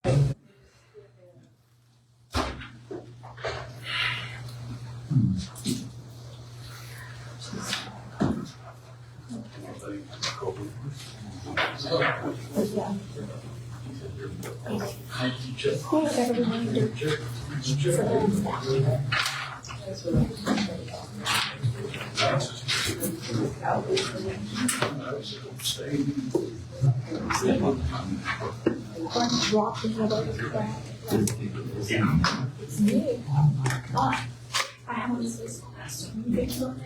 I haven't this last one.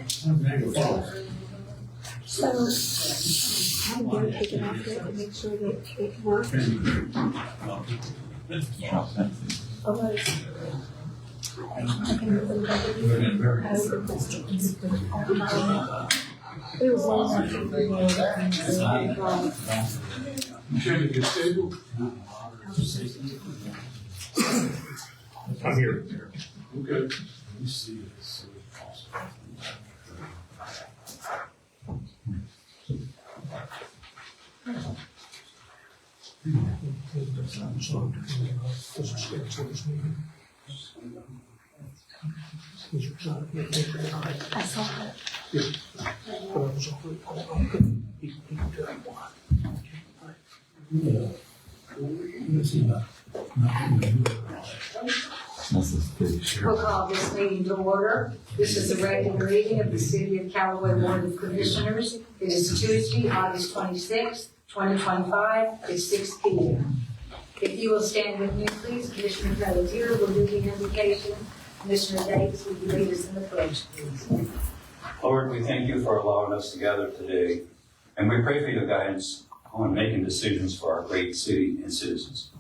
So I'm going to take it off here to make sure that it works. Otherwise, I can move it back here. I would request it. It was long enough I'm here. Okay. Let me see this. I saw that. We'll call this meeting to order. This is a regular meeting of the City of Callaway Board of Commissioners. It is Tuesday, August 26th, 2025 at 6 p.m. If you will stand with me, please. Commissioner Pelletier will do the invocation. Commissioner Davis, will you lead us in the pledge, please? Lord, we thank you for allowing us to gather today, and we pray for your guidance on making decisions for our great city and citizens.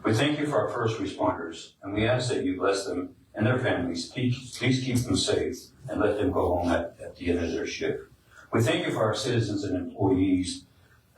We thank you for our first responders, and we ask that you bless them and their families. Please keep them safe and let them go home at the end of their shift. We thank you for our citizens and employees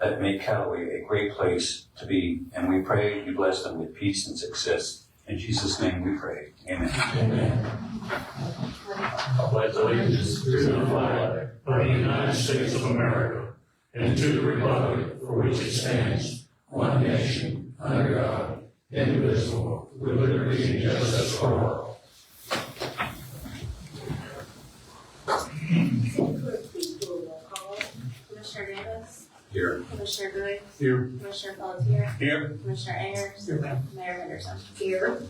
that make Callaway a great place to be, and we pray you bless them with peace and success. In Jesus' name we pray. Amen. Amen. I pledge allegiance to the flag of the United States of America and to the republic for which it stands, one nation, under God, indivisible, with liberty and justice for all. Please do a roll call. Commissioner Davis? Here. Commissioner Bowie? Here. Commissioner Pelletier? Here. Commissioner Ayers? Mayor Henderson? Here.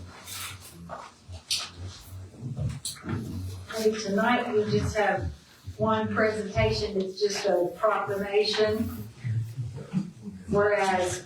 Okay, tonight we just have one presentation. It's just a proclamation. Whereas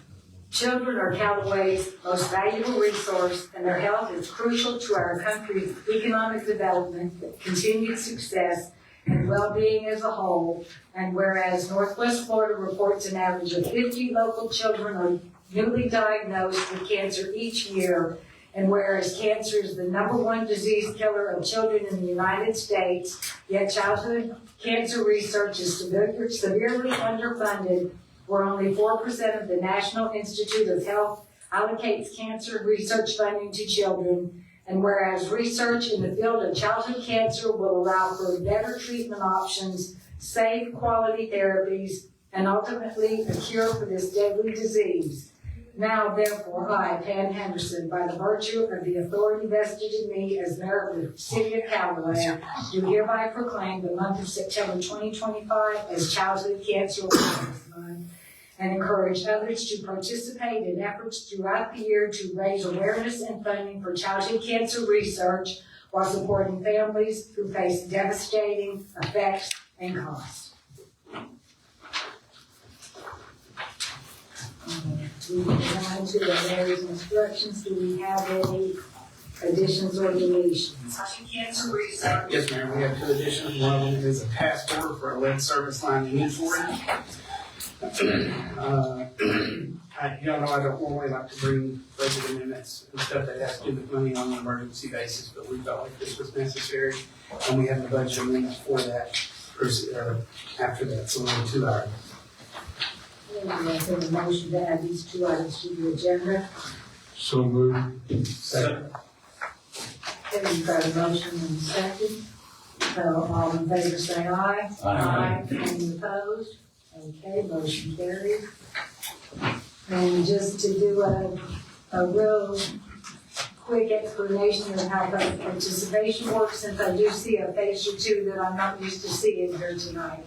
children are Callaway's most valuable resource, and their health is crucial to our country's economic development, continued success, and well-being as a whole. And whereas Northwest Florida reports an average of 50 local children are newly diagnosed with cancer each year, and whereas cancer is the #1 disease killer of children in the United States, yet childhood cancer research is severely underfunded, where only 4% of the National Institute of Health allocates cancer research funding to children, and whereas research in the field of childhood cancer will allow for better treatment options, safe quality therapies, and ultimately a cure for this deadly disease. Now, therefore, I, Pam Henderson, by the virtue of the authority vested in me as mayor of the City of Callaway, do hereby proclaim the month of September 2025 as Childhood Cancer Awareness Month, and encourage others to participate in efforts throughout the year to raise awareness and funding for childhood cancer research while supporting families who face devastating effects and costs. We move on to the mayor's instructions. Do we have any additions or deletions? Cancer research. Yes, ma'am, we have 2 additions. One of them is a task order for a lead service line inventory. Y'all know I don't normally like to bring budget amendments and stuff that has to do with money on an emergency basis, but we felt like this was necessary, and we have the budget amendments for that, after that, so only 2 items. Is there a motion to add these 2 items to the agenda? So moved. Second. Okay, you've got a motion and a second. So all in favor say aye. Aye. Any opposed? Okay, motion carried. And just to do a a real quick explanation of how public participation works, since I do see a face or two that I'm not used to seeing here tonight.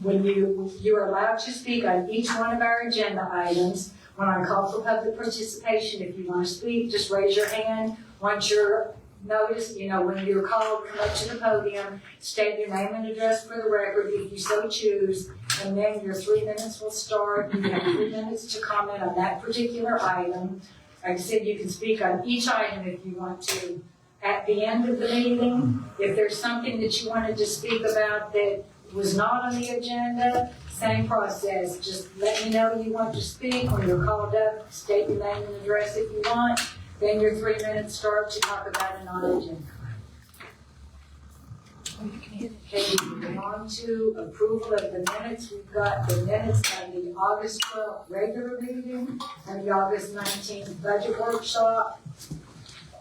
When you are allowed to speak on each one of our agenda items. When I call for public participation, if you want to speak, just raise your hand. Once you're noticed, when you're called, come up to the podium, state your name and address for the record if you so choose, and then your 3 minutes will start. You have 3 minutes to comment on that particular item. Like I said, you can speak on each item if you want to. At the end of the meeting, if there's something that you wanted to speak about that was not on the agenda, same process. Just let me know you want to speak. When you're called up, state your name and address if you want. Then your 3 minutes start to talk about a non-agenda. Okay, moving on to approval of the minutes. We've got the minutes of the August 12th regular meeting and the August 19th budget workshop.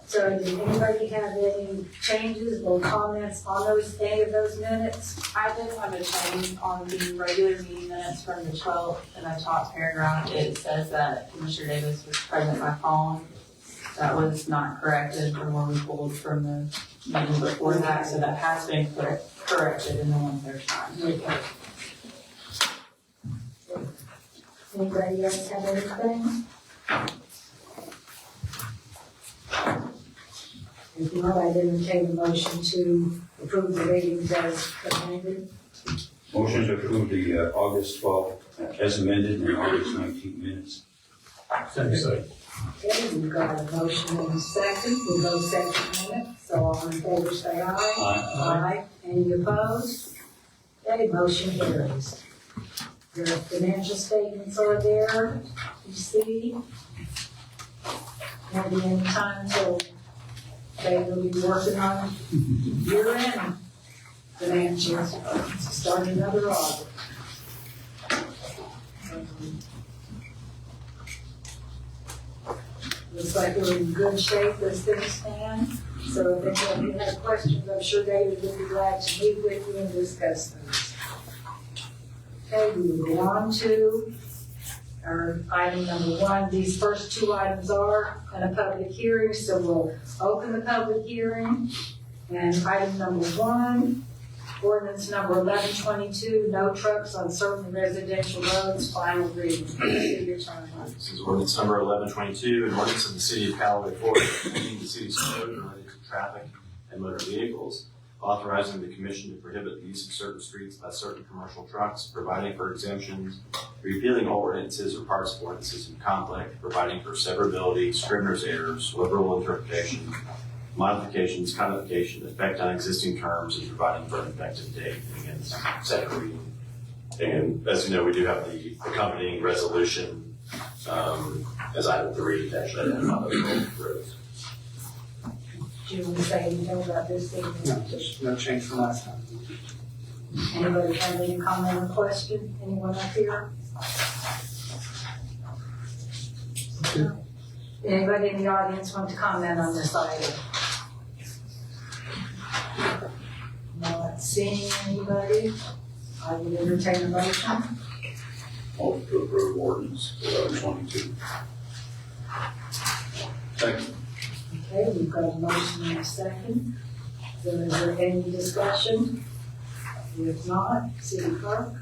So does anybody have any changes or comments on any of those minutes? I did have a change on the regular meeting minutes from the 12th in the top paragraph. It says that Commissioner Davis was present by phone. That was not corrected from what we pulled from the meeting before that, so that has been corrected in the one third time. Okay. Anybody else have anything? If not, I entertain a motion to approve the readings as amended. Motion to approve the August 12th as amended and August 19th minutes. Second. Okay, we've got a motion and a second. We go second minute, so all in favor say aye. Aye. Any opposed? Okay, motion carries. Your financial statements are there, you see. Won't be any time till they will be working on year-end financials to start another audit. Looks like we're in good shape as things stand. So if anybody has questions, I'm sure David would be glad to meet with you and discuss those. Okay, we will go on to our item number 1. These first 2 items are in a public hearing, so we'll open the public hearing. And item number 1, ordinance number 1122, no trucks on certain residential roads, final reading. Your turn. This is ordinance number 1122, an ordinance of the city of Callaway, Florida, amending the city's code related to traffic and motor vehicles, authorizing the commission to prohibit the use of certain streets by certain commercial trucks, providing for exemptions, repealing all ordinances or parts of ordinances in conflict, providing for severability, scrivener's errors, liberal interpretation, modifications, codification, effect on existing terms, and providing for an effective date. And again, this is second reading. And as you know, we do have the accompanying resolution as item 3 to actually identify those roads. Do you want to say anything about this thing? No, there's no change from last time. Anybody have any comment or question? Anyone up here? Anybody in the audience want to comment on this item? Not seeing anybody. I would entertain a motion. Motion to approve ordinance 1122. Second. Okay, we've got a motion and a second. So is there any discussion? If not, City Clerk?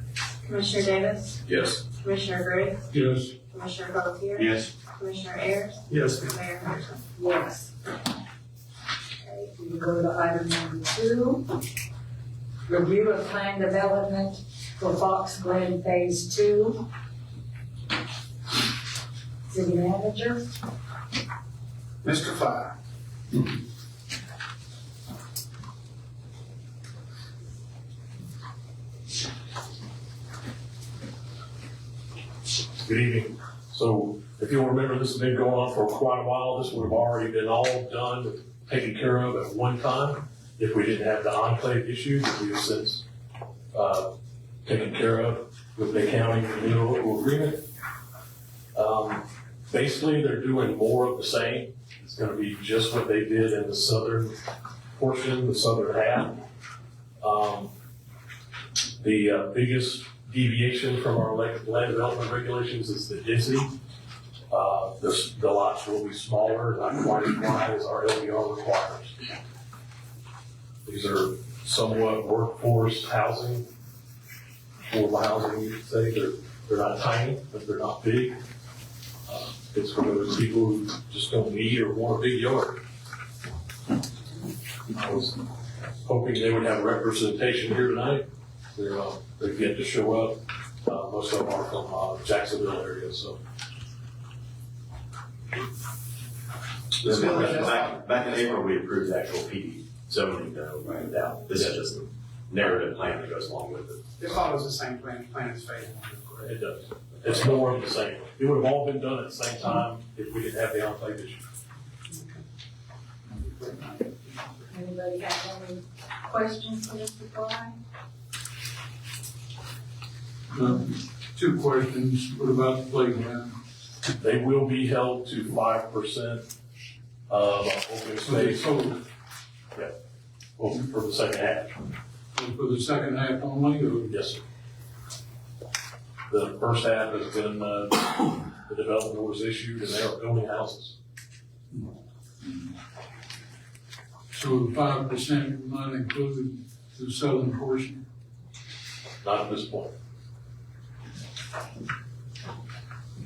Commissioner Davis, Yes. Commissioner Briggs, Yes. Commissioner Pelletier, Yes. Commissioner Ayers, Yes. Mayor Henderson. Yes. Okay, we will go to item number 2. Review of plan development for Fox Glen Phase 2. City Manager? Mr. Fire. Good evening. So if you'll remember, this has been going on for quite a while. This would have already been all done, taken care of at one time if we didn't have the enclave issue that we have since taken care of with the county renewal agreement. Basically, they're doing more of the same. It's going to be just what they did in the southern portion, the southern half. The biggest deviation from our land development regulations is the density. The lots will be smaller, not quite as wide as our LDR requires. These are somewhat workforce housing, affordable housing, you could say. They're not tiny, but they're not big. It's for those people who just don't need or want a big yard. I was hoping they would have representation here tonight. They've yet to show up. Most of them are from Jacksonville area, so. Back in April, we approved the actual PD zoning right now. This is just a narrative plan that goes along with it. It follows the same plan is favorable. It does. It's more of the same. It would have all been done at the same time if we didn't have the enclave issue. Anybody have any questions for Mr. Fry? Two questions. What about the playground? They will be held to 5% of open space For for the second half. the second half only, or? Yes, sir. The first half has been, the development was issued and they are building houses. So the 5% will not include the southern portion? Not at this point.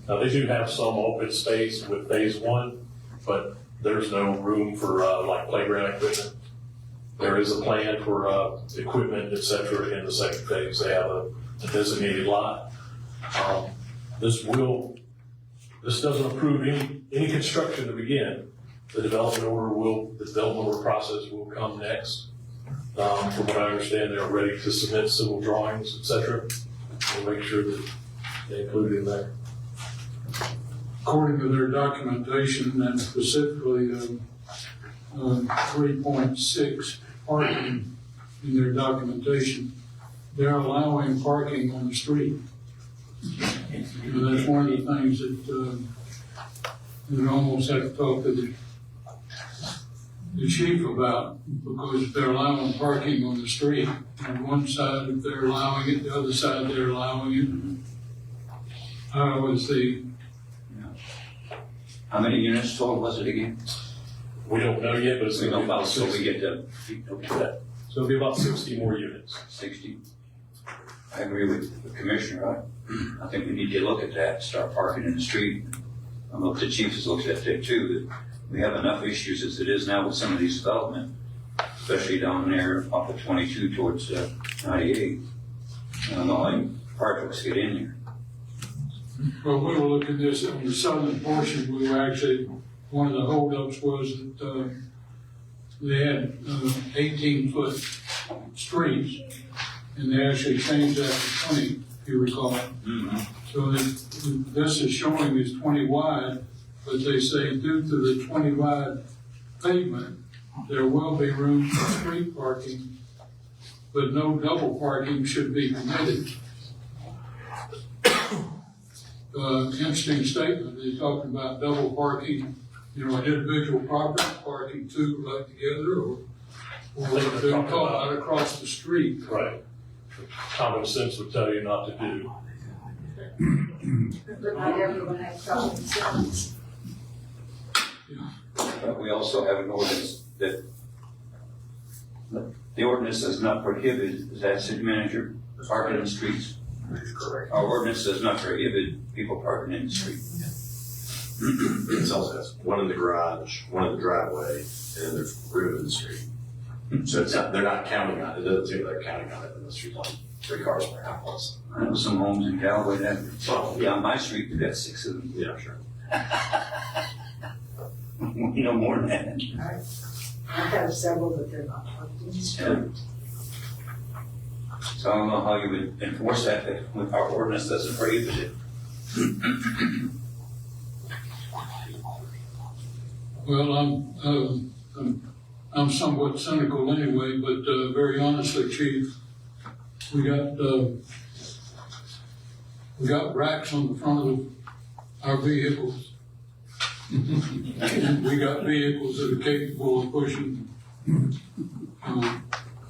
Now, they do have some open space with phase one, but there's no room for, like playground equipment. There is a plan for, equipment, et cetera, in the second phase. They have a designated lot. This doesn't approve any construction to begin. The development order process will come next. From what I understand, they're ready to submit civil drawings, et cetera. We'll make sure that they include it in there. According to their documentation, and specifically 3.6 parking in their documentation, they're allowing parking on the street. And that's one of the things that you almost have to talk to the chief about, because they're allowing parking on the street. On one side, if they're allowing it, the other side, they're allowing it. How many units total was it again? We don't know yet, but it's We going to don't be know, about so we 60. get to, So it'll be about 60 more units. 60. I agree with the commissioner. I think we need to look at that, start parking in the street. I don't know if the chief has looked at that too, that we have enough issues as it is now with some of these development, especially down there off of 22 towards 98. I don't know how far trucks get in here. Well, we were looking at this on the southern portion. We were actually, one of the holdups was that they had 18-foot streets, and they actually changed that to 20, if you recall. Mm-hmm. So this is showing is 20 wide, but they say due to the 20 wide pavement, there will be room for street parking, but no double parking should be permitted. Interesting statement. They're talking about double parking, individual property, parking two right together, or they're called out across the street. Right. Common sense would tell you not to do. But not everyone has common sense. But we also have an ordinance that the ordinance does not prohibit, is that city manager, parking in the streets? Correct. Our ordinance does not prohibit people parking in the street. It also has one in the garage, one in the driveway, and then there's room in the street. So they're not counting on it. It doesn't seem like they're counting on it in the street on 3 cars per house. I know some homes in Callaway that, Well, on my street, we got 6 of them. yeah, sure. We know more than that. I have several, but they're not parked in the street. So I don't know how you would enforce that if our ordinance doesn't prohibit it. Well, I'm somewhat cynical anyway, but very honestly, Chief, we got racks on the front of our vehicles. And we got vehicles that are capable of pushing,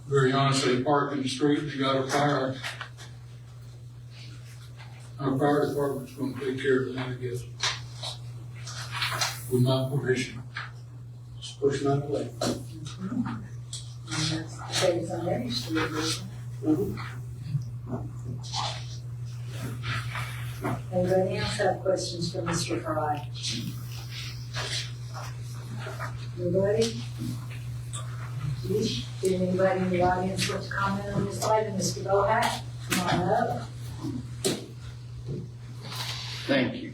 very honestly, park in the street. They got a fire. Our fire department's gonna take care of that, I guess. with my permission. Just push them out of the way. And that's the case on every street, isn't it? Anybody else have questions for Mr. Fry? Nobody? Did anybody in the audience want to comment on this item? Mr. Bohat, come on up. Thank you.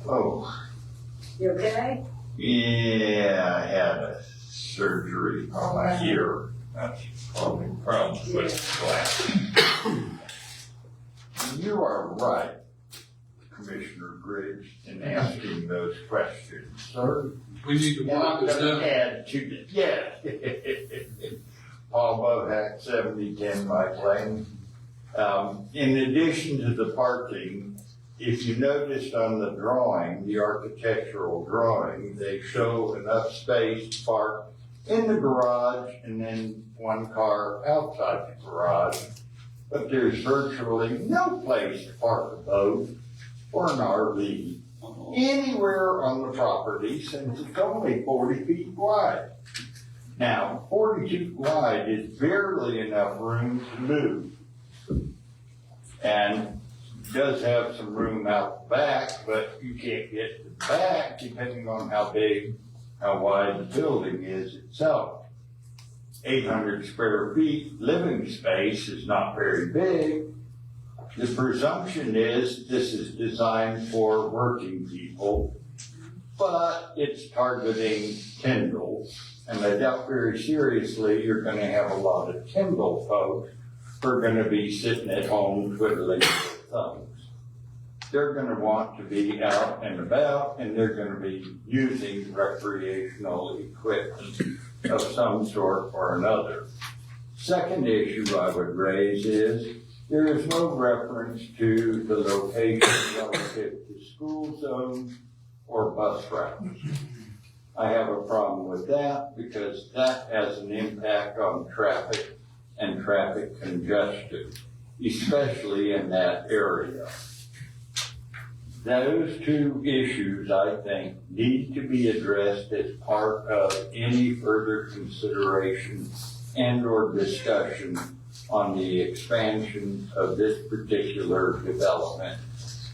Oh, You okay? yeah, I had a surgery on my ear. That's probably a problem with glass. You are right, Commissioner Griggs, in asking those questions, sir. We need to And walk I'm this gonna down. add to the, yeah. Paul Bohack, 7010 Mike Lane. In addition to the parking, if you noticed on the drawing, the architectural drawing, they show enough space to park in the garage and then one car outside the garage. But there's virtually no place to park a boat or an RV anywhere on the property since it's only 40 feet wide. Now, 40 feet wide is barely enough room to move. And does have some room out the back, but you can't get to the back depending on how wide the building is itself. 800 square feet living space is not very big. The presumption is this is designed for working people, but it's targeting Tyndalls. And I doubt very seriously you're gonna have a lot of Tyndall folks who are gonna be sitting at home twiddling their thumbs. They're gonna want to be out and about, and they're gonna be using recreational equipment of some sort or another. Second issue I would raise is there is no reference to the location relative to school zones or bus routes. I have a problem with that because that has an impact on traffic and traffic congestion, especially in that area. Those two issues, I think, need to be addressed as part of any further consideration and or discussion on the expansion of this particular development,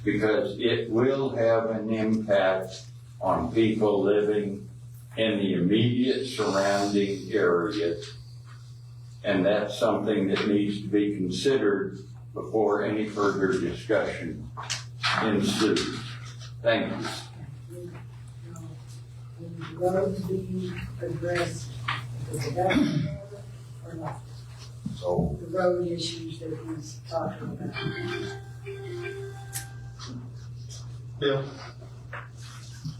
because it will have an impact on people living in the immediate surrounding areas. And that's something that needs to be considered before any further discussion ensues. Thank you. Will the roads be addressed with the development or not? So, The road issues that he's talking about. Bill?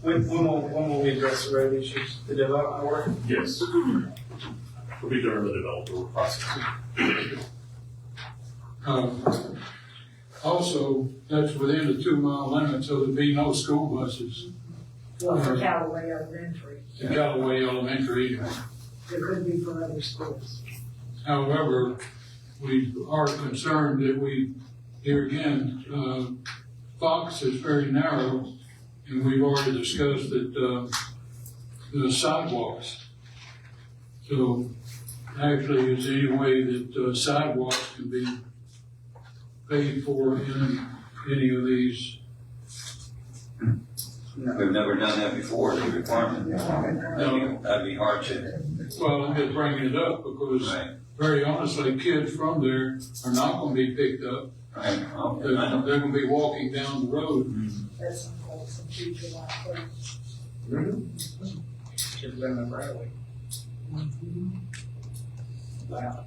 When will we address the road issues, the development work? Yes. Will be during the developer process. Also, that's within the 2 mile limit, so there'd be no school buses Well, for Callaway Elementary, to Callaway Elementary. there could be for other schools. However, we are concerned that here again, Fox is very narrow, and we've already discussed that, the sidewalks. So, actually, is there any way that sidewalks can be paid for in any of these? We've never done that before, the requirement. That'd be hard to. Well, I'm just bringing it up because very honestly, kids from there are not gonna be picked up. Right, They're, I know. they're gonna be walking down the road. That's some future lot plans. Should have been the right way. Wow.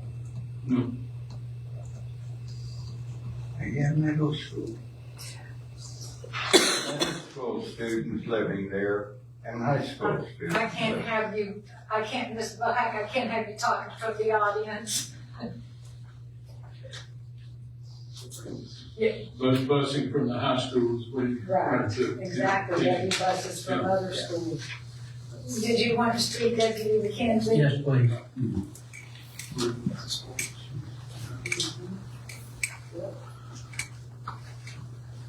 again, middle school. Middle school students living there and high school students. I can't have you, Ms. Bohack, I can't have you talking from the audience. But busing from the high schools, Right, to. exactly, having buses from other schools. Did you want to speak, Deputy McKenzie? Yes, please.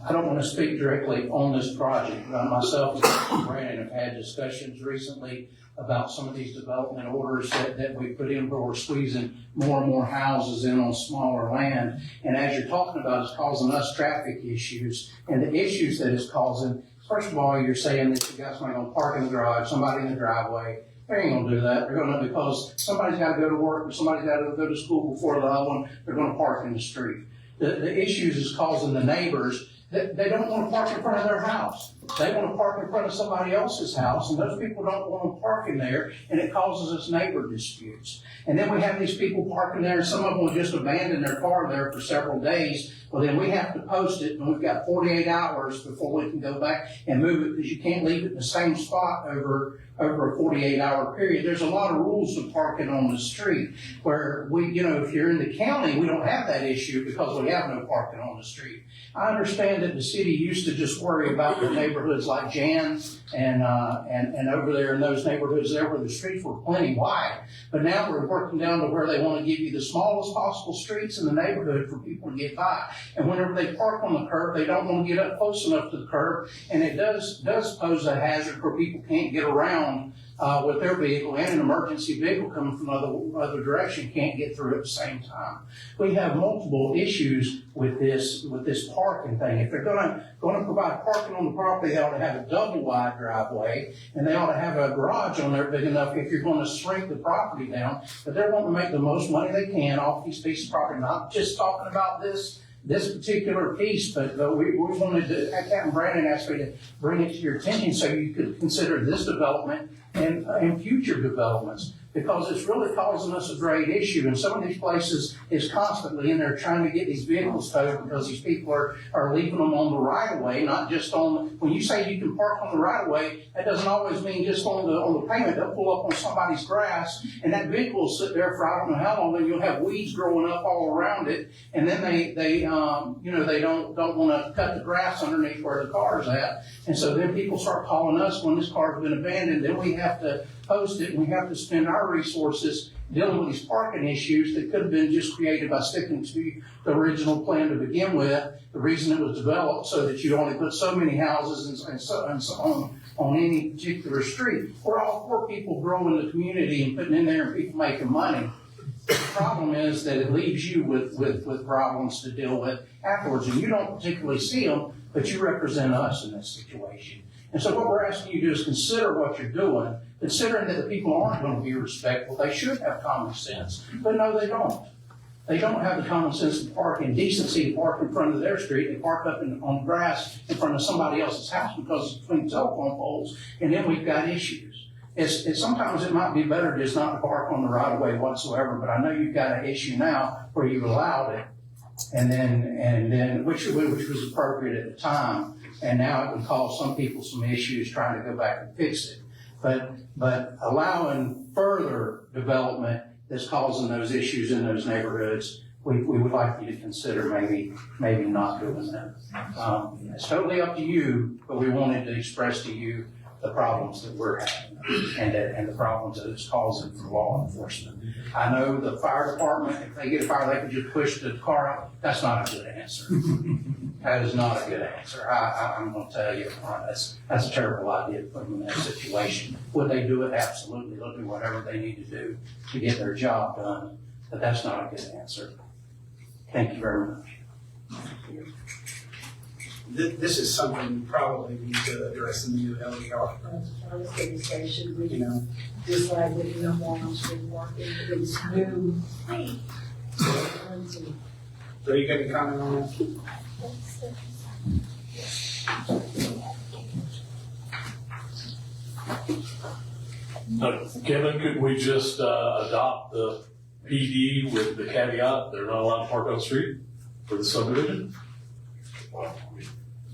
I don't want to speak directly on this project, but myself and Dr. Brandon have had discussions recently about some of these development orders that we put in where we're squeezing more and more houses in on smaller land. And as you're talking about, it's causing us traffic issues. And the issues that it's causing, first of all, you're saying that you got somebody gonna park in the garage, somebody in the driveway. They ain't gonna do that. They're gonna, because somebody's gotta go to work or somebody's gotta go to school before the other one, they're gonna park in the street. The issues is causing the neighbors that they don't want to park in front of their house. They want to park in front of somebody else's house, and those people don't want to park in there, and it causes us neighbor disputes. And then we have these people parking there, and some of them will just abandon their car there for several days. Well, then we have to post it, and we've got 48 hours before we can go back and move it, because you can't leave it in the same spot over a 48-hour period. There's a lot of rules of parking on the street where if you're in the county, we don't have that issue because we have no parking on the street. I understand that the city used to just worry about the neighborhoods like Jan and over there in those neighborhoods there where the streets were plenty wide. But now we're working down to where they want to give you the smallest possible streets in the neighborhood for people to get by. And whenever they park on the curb, they don't want to get up close enough to the curb. And it does pose a hazard where people can't get around with their vehicle, and an emergency vehicle coming from other direction can't get through at the same time. We have multiple issues with this parking thing. If they're gonna provide parking on the property, they ought to have a double wide driveway, and they ought to have a garage on there big enough if you're gonna shrink the property down. But they're wanting to make the most money they can off these pieces of property. Not just talking about this particular piece, but we wanted to, Captain Brandon asked me to bring it to your attention so you could consider this development and future developments, because it's really causing us a great issue. And some of these places is constantly in there trying to get these vehicles towed because these people are leaving them on the right of way, not just when you say you can park on the right of way, that doesn't always mean just on the pavement. They'll pull up on somebody's grass, and that vehicle will sit there for I don't know how long, and you'll have weeds growing up all around it. And then they don't want to cut the grass underneath where the car's at. And so then people start calling us when this car's been abandoned. Then we have to post it, and we have to spend our resources dealing with these parking issues that could have been just created by sticking to the original plan to begin with. The reason it was developed so that you only put so many houses and so on any particular street. We're all for people growing the community and putting in there and people making money. The problem is that it leaves you with problems to deal with afterwards, and you don't particularly see them, but you represent us in this situation. And so what we're asking you to do is consider what you're doing, considering that the people aren't going to be respectful. They should have common sense, but no, they don't. They don't have the common sense to park in decency, to park in front of their street. They park up on grass in front of somebody else's house because it's between telephone poles, and then we've got issues. Sometimes it might be better just not to park on the right of way whatsoever, but I know you've got an issue now where you've allowed it, and then which was appropriate at the time, and now it would cause some people some issues trying to go back and fix it. But allowing further development that's causing those issues in those neighborhoods, we would like you to consider maybe not doing that. It's totally up to you, but we wanted to express to you the problems that we're having and the problems that it's causing for law enforcement. I know the fire department, if they get a fire, they can just push the car out. That's not a good answer. That is not a good answer. I'm going to tell you, that's a terrible idea to put them in that situation. Would they do it? Absolutely. They'll do whatever they need to do to get their job done, but that's not a good answer. Thank you very much. This is something we probably need to address in the new LER. I was going to say, should we You know, decide that no more on street parking, it's new? so you got any comment on that? Kevin, could we just adopt the PD with the caveat they're not allowed to park on the street for the subdivision?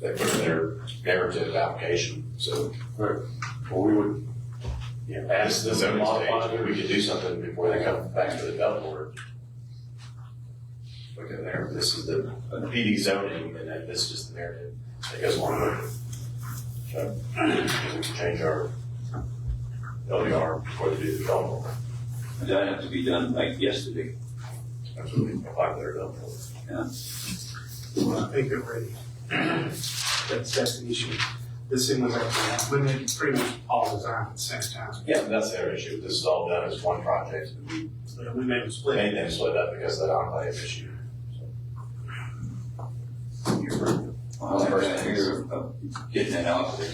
They put in their narrative application, so. Right. Well, we would ask The them to zoning modify stage, we could do something before they come back to the development board. Look at there, this is the PD zoning, and then this is just the narrative that goes along with it. So, we can change our LDR before they do the development board. Does that have to be done like yesterday? That's what we apply for their development board. I think they're ready. That's the issue. This thing was actually, when they pretty much all designed at the same time. Yeah, that's their issue. This is all done as one project. We made them split. Made them split up because of that enclave issue. Well, the first thing here of getting that out there.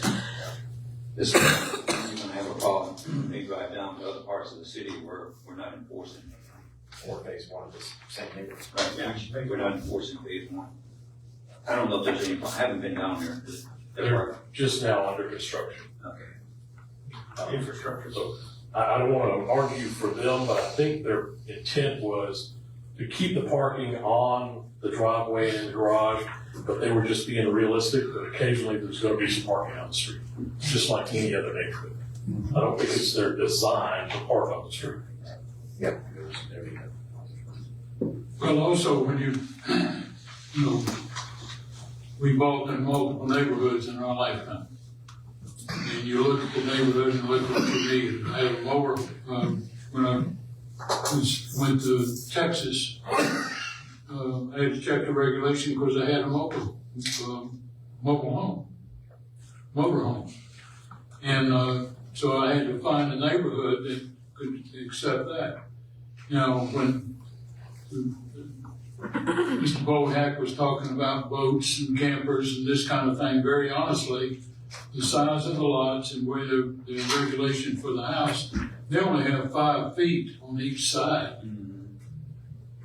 This, you're gonna have a problem. They drive down to other parts of the city where we're not enforcing. Or phase one of this same neighborhood. Right, yeah, we're not enforcing phase one. I don't know if there's any, I haven't been down there. They're just now under construction. Okay. Infrastructure. So I don't want to argue for them, but I think their intent was to keep the parking on the driveway and the garage, but they were just being realistic that occasionally there's going to be some parking on the street, just like any other neighborhood. I don't think it's their design to park on the street. Yep. Well, also, when you know, we bought in multiple neighborhoods in our lifetime. And you look at the neighborhood and look what you need. I had a mower, when I went to Texas, I had to check the regulation because I had a mobile home, motor home. And, so I had to find a neighborhood that could accept that. Now, when Mr. Bohack was talking about boats and campers and this kind of thing, very honestly, the size of the lots and where the regulation for the house, they only have 5 feet on each side.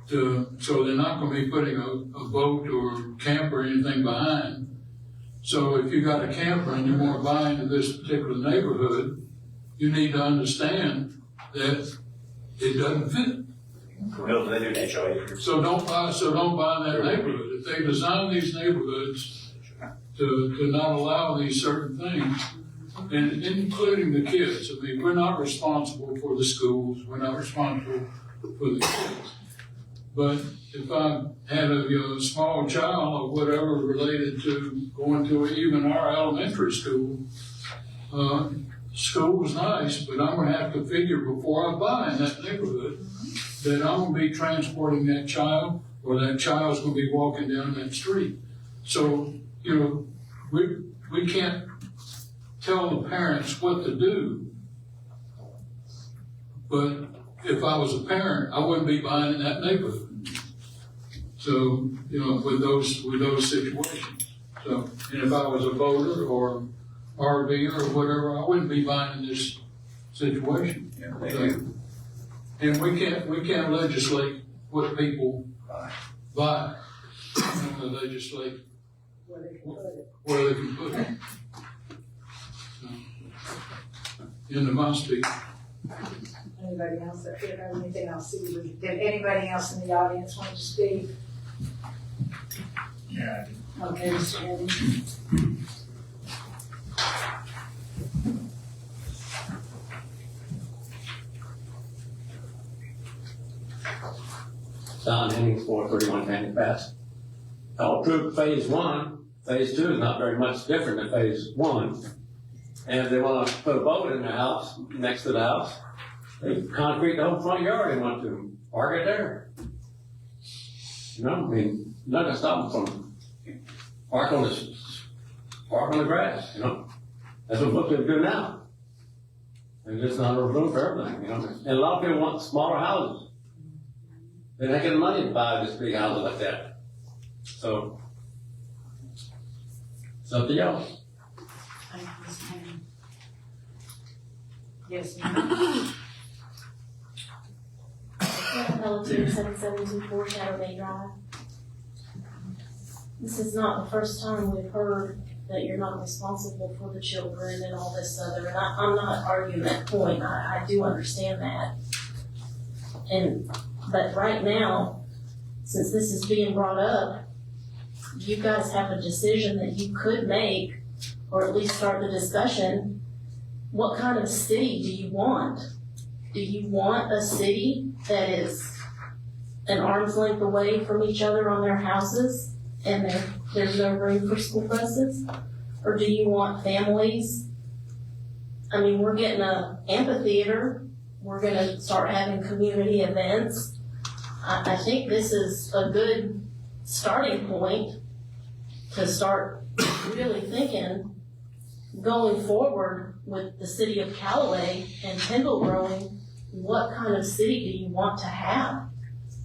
So they're not gonna be putting a boat or camper or anything behind. So if you got a camper and you wanna buy into this particular neighborhood, you need to understand that it doesn't fit. No, they do an HOA. So don't buy that neighborhood. If they design these neighborhoods to not allow these certain things, and including the kids, I mean, we're not responsible for the schools, we're not responsible for the kids. But if I had a small child or whatever related to going to even our elementary school, school was nice, but I'm gonna have to figure before I buy in that neighborhood that I'm gonna be transporting that child, or that child's gonna be walking down that street. So, you know, we can't tell the parents what to do. But if I was a parent, I wouldn't be buying in that neighborhood. So, you know, with those situations. So, and if I was a voter or RV or whatever, I wouldn't be buying in this situation. Yeah, they So, do. and we can't legislate what people buy. We can legislate Where they can put it. where they can put it. So, into my speech. Anybody else that did anything else? Did anybody else in the audience want to speak? Yeah. Okay, Mr. Henry. Don Hennings, 431 Fanning Pass. I'll approve phase one. Phase two is not very much different than phase one. And if they want to put a boat in their house, next to the house, they concrete the whole front yard and want to park it there. You know, I mean, nothing to stop them from park on the grass, you know. That's what most people do now. There's just not enough room for everything, you know. And a lot of people want smaller houses. They're not getting money to buy this big house like that. So, it's up to y'all. Thank you, Mr. Henry. Yes, ma'am. Pelletier 7724 Shadow Bay Drive. This is not the first time we've heard that you're not responsible for the children and all this other, and I'm not arguing that point, I do understand that. But right now, since this is being brought up, you guys have a decision that you could make, or at least start the discussion. What kind of city do you want? Do you want a city that is an arm's length away from each other on their houses and there's no room for school buses? Or do you want families? I mean, we're getting an amphitheater. We're gonna start having community events. I think this is a good starting point to start really thinking, going forward with the city of Callaway and Tyndall growing, what kind of city do you want to have?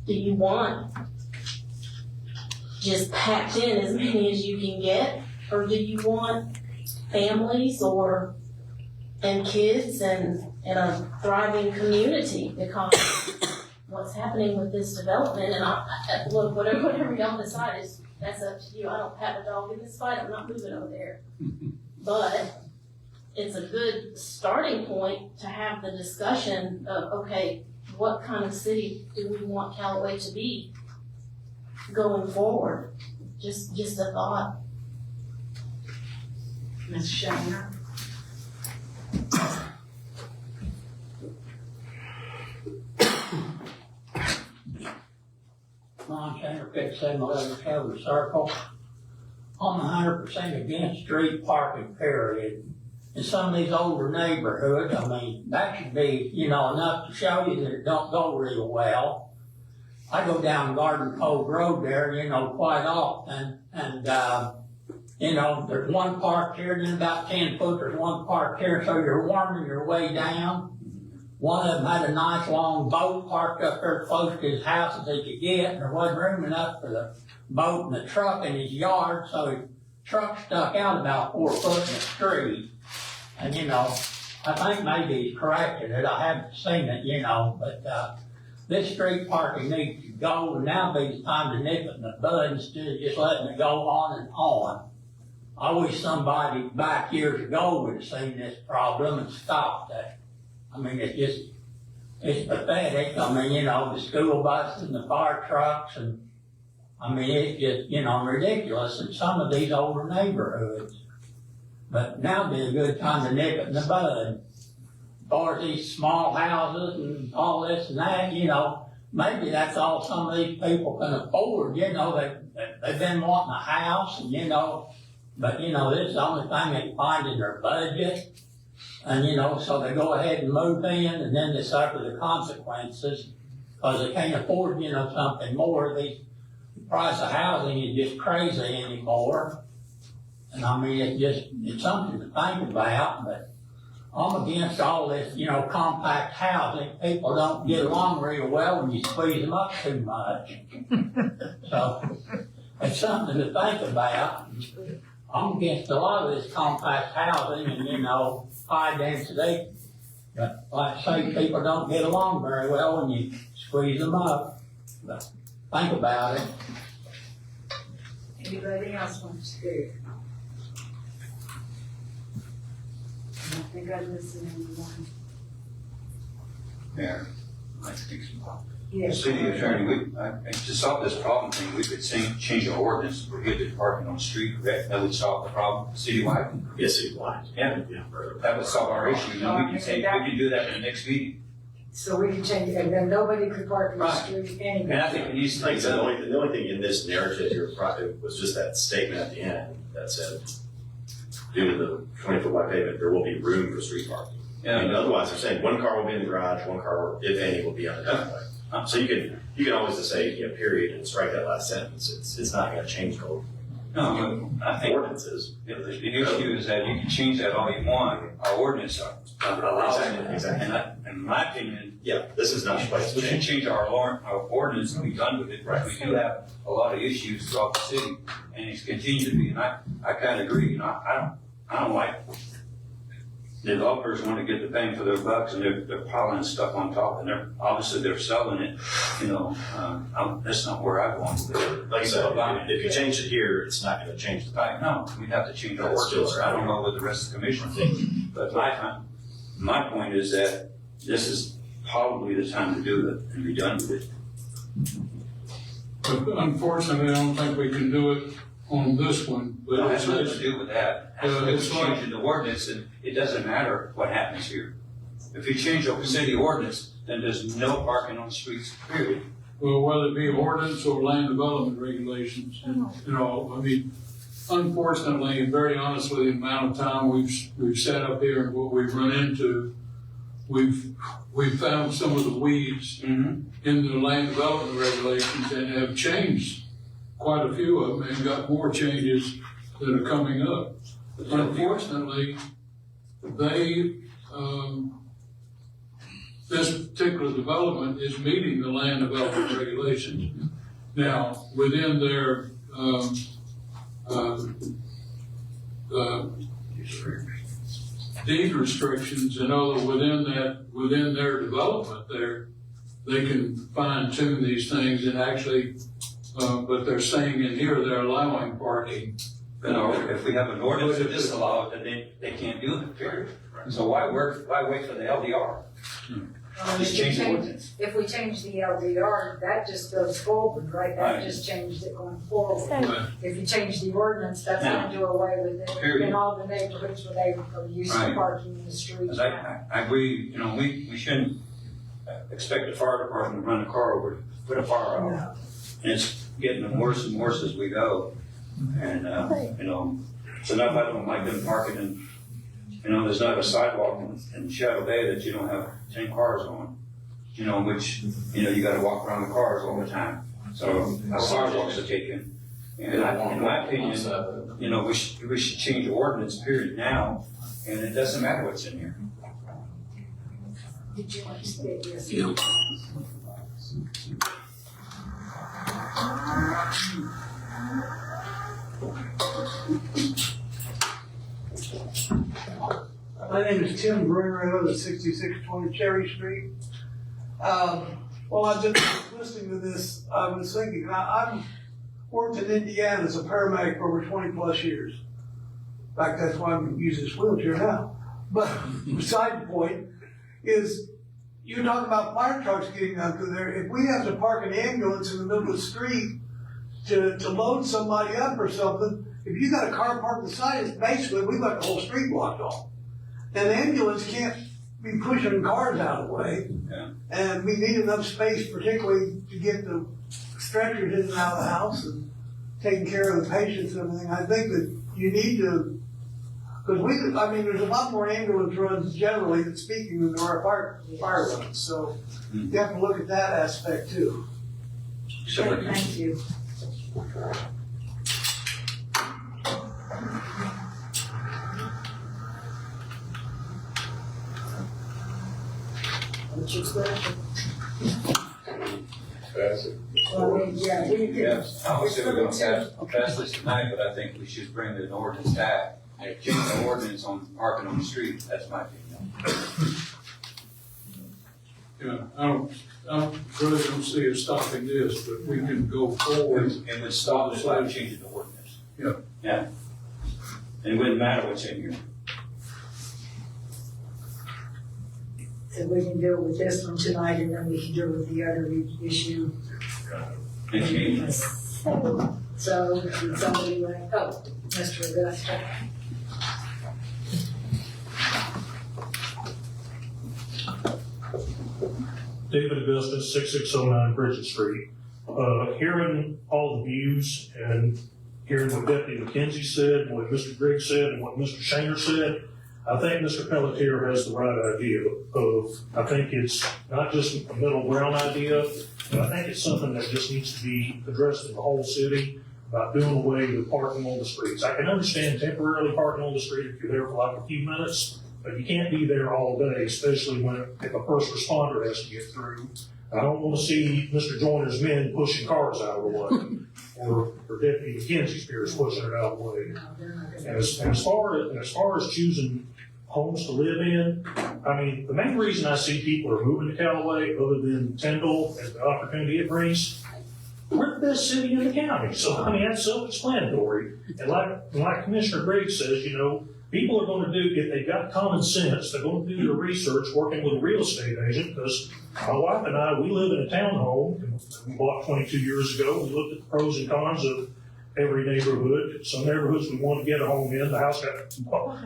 Do you want just packed in as many as you can get? Or do you want families and kids and a thriving community? Because what's happening with this development, and look, whatever y'all decide is, that's up to you. I don't have a dog in this fight, I'm not moving over there. But it's a good starting point to have the discussion of, okay, what kind of city do we want Callaway to be going forward? Just a thought. Ms. Shatner? Montana 5711 Calvary Circle. I'm 100% against street parking, period. In some of these older neighborhoods, I mean, that should be, enough to show you that it don't go real well. I go down Garden Cove Road there, quite often, and, there's one parked here, then about 10 foot, there's one parked here, so you're warming your way down. One of them had a nice long boat parked up there close to his house as he could get, and there wasn't room enough for the boat and the truck in his yard, so his truck stuck out about 4 foot in the street. And, I think maybe he's corrected it. I haven't seen it, but, this street parking needs to go, and now be the time to nip it in the bud instead of just letting it go on and on. I wish somebody back years ago would have seen this problem and stopped it. I mean, it's pathetic. I mean, the school buses and the fire trucks, and I mean, it's just, ridiculous in some of these older neighborhoods. But now'd be a good time to nip it in the bud. As far as these small houses and all this and that, maybe that's all some of these people can afford, they've been wanting a house and, but, this is the only thing they can find in their budget. And, so they go ahead and move in, and then they suffer the consequences because they can't afford, something more. The price of housing is just crazy anymore. And I mean, it's something to think about, but I'm against all this, compact housing. People don't get along real well when you squeeze them up too much. So it's something to think about. I'm against a lot of this compact housing and, high density. But like I say, people don't get along very well when you squeeze them up. But think about it. Anybody else want to speak? I don't think I listened to anyone. Mayor, I'd like to think some. Yes. City attorney, to solve this problem thing, we could change the ordinance, prohibit parking on the street, correct? That would solve the problem citywide? Yes, citywide. Yeah, that would solve our issue, and we can do that in the next meeting. So we can change it, and then nobody could park in the Right. street anyway. And I think it needs to Like I be said, done. the only thing in this narrative here was just that statement at the end that said, due to the 20-foot wide pavement, there will be room for street parking. And otherwise, they're saying one car will be in the garage, one car, if any, will be on the driveway. So you can always just say, period, and strike that last sentence. It's not gonna change the No, but I think ordinances. the issue is that you can change that all you want, our ordinance allows it. Exactly. And in my opinion, Yeah, this is not the place to we should change. change our ordinance and be done with it. Right. We do have a lot of issues throughout the city, and it's continued to be, and I kinda agree, I don't like the developers want to get the bang for their bucks, and they're piling stuff on top, and they're selling it, that's not where I want to live. Like I said, if you change it here, it's not gonna change the I know, we'd have to change our That's ordinance, still- I don't know what the rest of the commission thinks, but my point is that this is probably the time to do it and be done with it. But unfortunately, I don't think we can do it on this one, It but has nothing to do with that. It has to do with It's like- changing the ordinance, and it doesn't matter what happens here. If you change the city ordinance, then there's no parking on the streets, period. well, whether it be ordinance or land development regulations, unfortunately, and very honestly, the amount of time we've sat up here and what we've run into, we've found some of the weeds Mm-hmm. in the land development regulations and have changed quite a few of them and got more changes that are coming up. Unfortunately, this particular development is meeting the land development regulations. Now, within their, deed restrictions and other within their development there, they can fine tune these things and actually, but they're saying in here they're allowing parking. You know, if we have an ordinance to disallow it, then they can't do it, period. So why wait for the LDR? Just change the ordinance. If we change the LDR, that just goes forward, right? That Right. just changed it going forward. Right. If you change the ordinance, that's gonna do away with it Period. in all the neighborhoods where they are used to Right. parking in the streets. Because I agree, you know, we shouldn't expect the fire department to run a car over, put a fire out. No. And it's getting worse and worse as we go. And, you know, it's enough I don't like them parking in, you know, there's not a sidewalk in Shadow Bay that you don't have 10 cars on. You know, which, you know, you gotta walk around the cars all the time. So our sidewalks are taken. And in my opinion, you know, we should change the ordinance period now, and it doesn't matter what's in here. Did you want to say yes? Yeah. My name is Tim Brewer, I live at 6620 Cherry Street. Well, I've been listening to this, I was thinking, I've worked in Indiana as a paramedic for over 20 plus years. In fact, that's why I'm using this wheelchair now. But beside the point is, you talk about fire trucks getting up to there. If we have to park an ambulance in the middle of the street to load somebody up or something, if you got a car parked beside us, basically we got the whole street blocked off. An ambulance can't be pushing cars out of the way. Yeah. And we need enough space, particularly to get the stretchers in and out of the house and taking care of the patients and everything. I think that you need to, because there's a lot more ambulance runs generally than speaking than there are fire runs. So you have to look at that aspect too. Thank you. What's your question? Pass it. Well, I mean, yeah, we can. Yes, I would say we're gonna pass this tonight, but I think we should bring the ordinance back. And change the ordinance on parking on the street, that's my opinion. Yeah, I really don't see us stopping this, but we can go forward. And would stop us by changing the ordinance. Yeah. Yeah. And it wouldn't matter what's in here. So we can deal with this one tonight and then we can deal with the other issue. Next meeting. So, would somebody like, Mr. Augusta. David Augusta, 6609 Bridget Street. Hearing all the views and hearing what Deputy McKenzie said, what Mr. Griggs said, and what Mr. Shaner said, I think Mr. Pelletier has the right idea of, I think it's not just a middle ground idea, but I think it's something that just needs to be addressed in the whole city about doing away with parking on the streets. I can understand temporarily parking on the street if you're there for like a few minutes, but you can't be there all day, especially if a first responder has to get through. I don't want to see Mr. Joyner's men pushing cars out of the way, or Deputy McKenzie's peers pushing it out of the way. And as far as choosing homes to live in, I mean, the main reason I see people are moving to Callaway, other than Tyndall and the opportunity it brings, we're the best city in the county. So, I mean, that's self-explanatory. And like Commissioner Griggs says, you know, people are going to do, if they've got common sense, they're going to do their research working with a real estate agent, because my wife and I, we live in a townhome, and we bought 22 years ago. We looked at the pros and cons of every neighborhood. Some neighborhoods we wanted to get a home in, the house got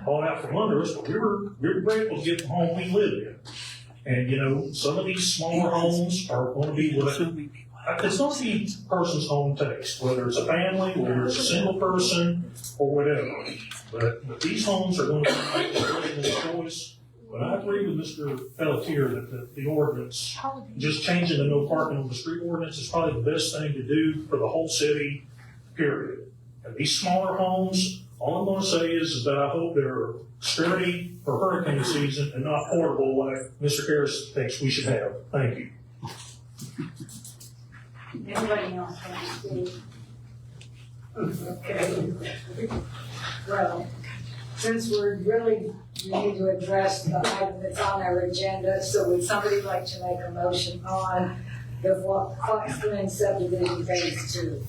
bought out from under us, but we were grateful to get the home we lived in. And, you know, some of these smaller homes are going to be what it's going to be person's home taste, whether it's a family, whether it's a single person, or whatever. But these homes are going to make the original choice. But I agree with Mr. Pelletier that the ordinance, just changing the no parking on the street ordinance is probably the best thing to do for the whole city period. And these smaller homes, all I'm gonna say is that I hope they're sturdy for hurricane season and not portable like Mr. Harris thinks we should have. Thank you. Anybody else want to speak? Okay. Well, since we're really, we need to address the item that's on our agenda, so would somebody like to make a motion on the Fox Glen subdivision phase 2?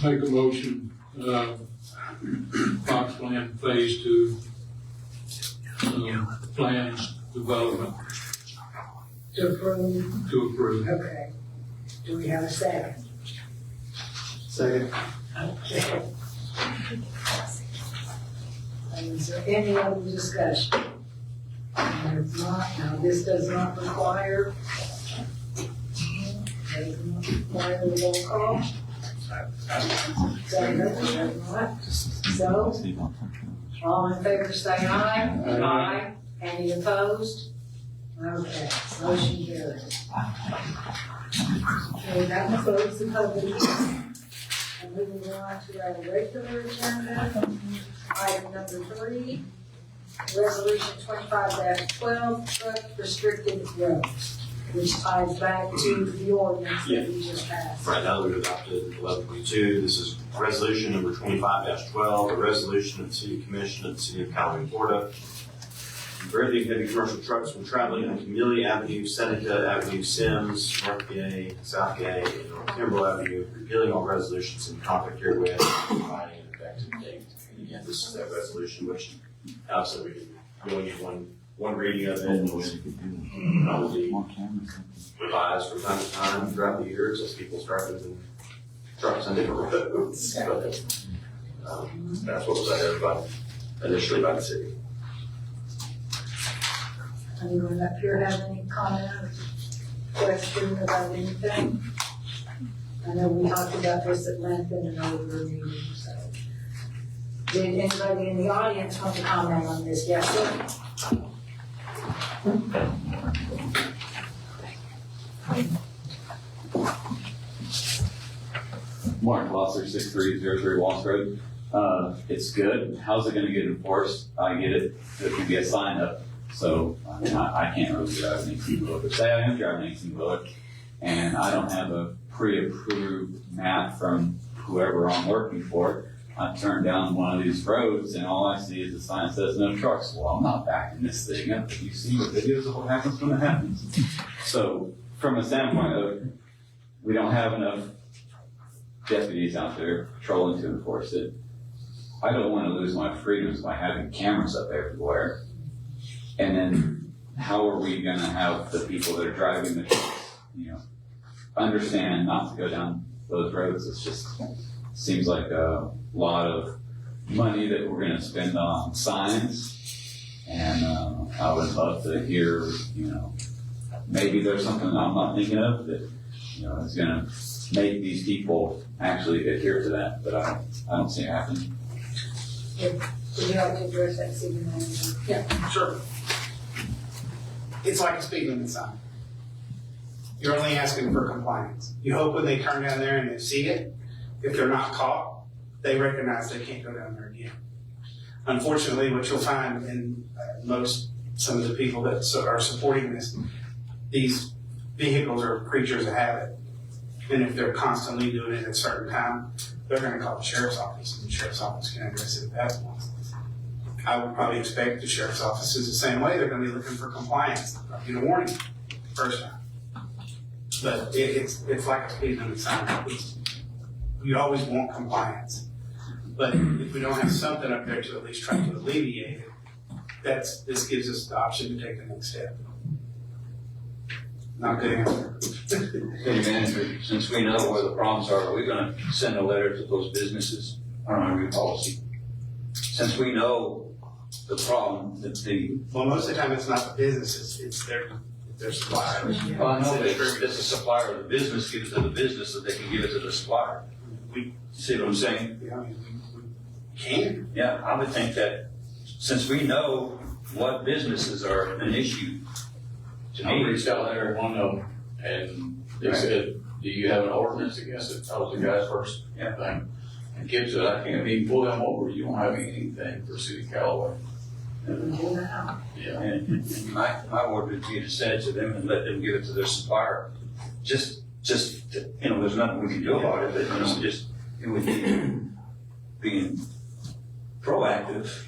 Make a motion, Fox Glen Phase 2, plans development To approve? to approve. Okay. Do we have a second? Second. Okay. And is there any other discussion? And if not, now this does not require, does not require a roll call. So, all in favor say aye. Aye. Any opposed? Okay, motion carries. Okay, that will close the public hearing. And we will go on to our regular agenda. Item number 3, resolution 25-12, truck restricted roads, which ties back to the ordinance that we just passed. Right now, we've adopted 1122. This is resolution number 25-12, a resolution of the City Commission of the City of Callaway, Florida, prohibiting heavy commercial trucks from traveling on Camellia Avenue, Seneca Avenue, Sims, North Gay, South Gay, and North Kimball Avenue, repealing all resolutions in conflict herewith, and providing an effective date. And again, this is that resolution, which obviously we only need one reading of it, and we'll probably revise from time to time throughout the years as people start moving trucks on different roads. But that's what was identified initially by the city. Anyone up here have any comment or question about anything? I know we talked about this at length in an earlier meeting, so. Did anybody in the audience want to comment on this? Yes, sir? Mark Glosser, 6303 Walls Road. It's good. How's it gonna get enforced? I get it. There can be a sign up. So, I mean, I can't really drive an 18-wheeler, but say I am driving an 18-wheeler and I don't have a pre-approved map from whoever I'm working for. I turn down one of these roads and all I see is a sign that says no trucks. Well, I'm not backing this thing up. Have you seen the videos of what happens when it happens? So, from a standpoint of, we don't have enough deputies out there patrolling to enforce it. I don't want to lose my freedoms by having cameras up everywhere. And then how are we gonna have the people that are driving the trucks, understand not to go down those roads? It's just, seems like a lot of money that we're gonna spend on signs. And, I would love to hear, maybe there's something I'm not thinking of that, is gonna make these people actually adhere to that, but I don't see it happening. Would you like to address that, city manager? Yeah, sure. It's like a speed limit sign. You're only asking for compliance. You hope when they turn down there and they see it, if they're not caught, they recognize they can't go down there again. Unfortunately, what you'll find in some of the people that are supporting this, these vehicles are creatures of habit. And if they're constantly doing it at a certain time, they're gonna call the sheriff's office, and the sheriff's office can address it at that point. I would probably expect the sheriff's office is the same way. They're gonna be looking for compliance. They'll get a warning first time. But it's like a speed limit sign. We always want compliance. But if we don't have something up there to at least try to alleviate it, this gives us the option to take the next step. Not good answer. City manager, since we know where the problems are we gonna send a letter to those businesses on our new policy? Since we know the problem Well, most of the time it's not the businesses, it's their suppliers. Well, I know, but it's the supplier, the business gives it to the business so they can give it to the supplier. See what I'm saying? Yeah, we can. Yeah, I would think that since we know what businesses are an issue, to I me, reached out there, one of them, and They said, do you have an ordinance against it? That was the guy's first thing. And Kip said, I can't even pull them over, you don't have anything for City of Callaway. Yeah. And my word would be to send it to them and let them give it to their supplier. Just, you know, there's nothing we can do about it, but, you know, just, it would be being proactive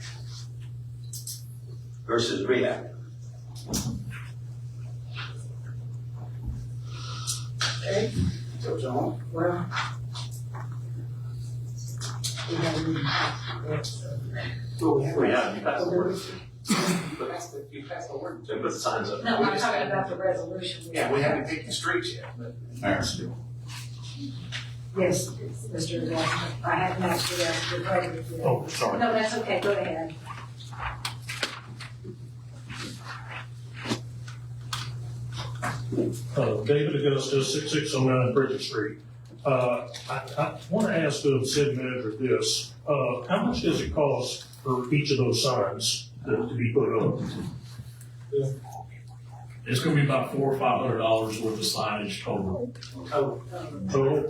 versus reactive. Okay, So, John, well. We have Yeah, you passed the word. you passed the word. They put the signs up. No, I'm talking about the resolution. Yeah, we haven't picked the streets yet, but. Yes, Mr. Jackson, I haven't actually asked the question yet. Oh, sorry. No, that's okay, go ahead. David Augusta, 6609 Bridget Street. I want to ask the city manager this. How much does it cost for each of those signs to be put up? It's gonna be about $400 or $500 worth of signage total. Total?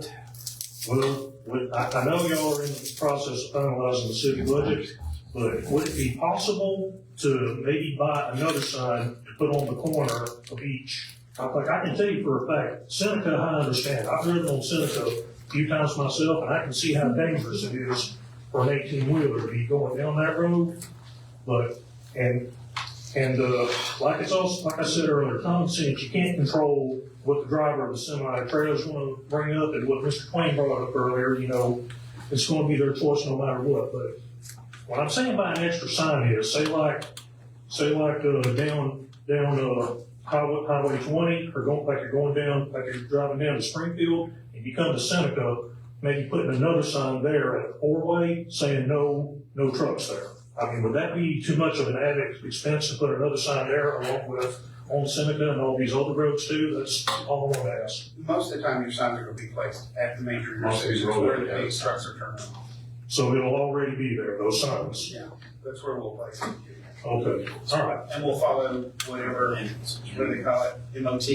Well, I know y'all are in the process of finalizing the city budget, but would it be possible to maybe buy another sign to put on the corner of each? Like, I can tell you for a fact, Seneca, I understand. I've driven on Seneca a few times myself, and I can see how dangerous it is for an 18-wheeler to be going down that road. But, like it's also, like I said earlier, common sense, you can't control what the driver of the semi-trailer is going to bring up, and what Mr. Twain brought up earlier, you know, it's going to be their choice no matter what. But what I'm saying by an extra sign is, say like down Highway 20, or you're driving down to Springfield, and you come to Seneca, maybe putting another sign there at a four-way saying no trucks there. I mean, would that be too much of an added expense to put another sign there along with on Seneca and all these other roads too? That's all I want to ask. Most of the time, your signs are gonna be placed at the major intersections where the big trucks are turning on. So it'll already be there, those signs? Yeah, that's where we'll place it. Okay, all right. And we'll follow whatever, what do they call it, MOT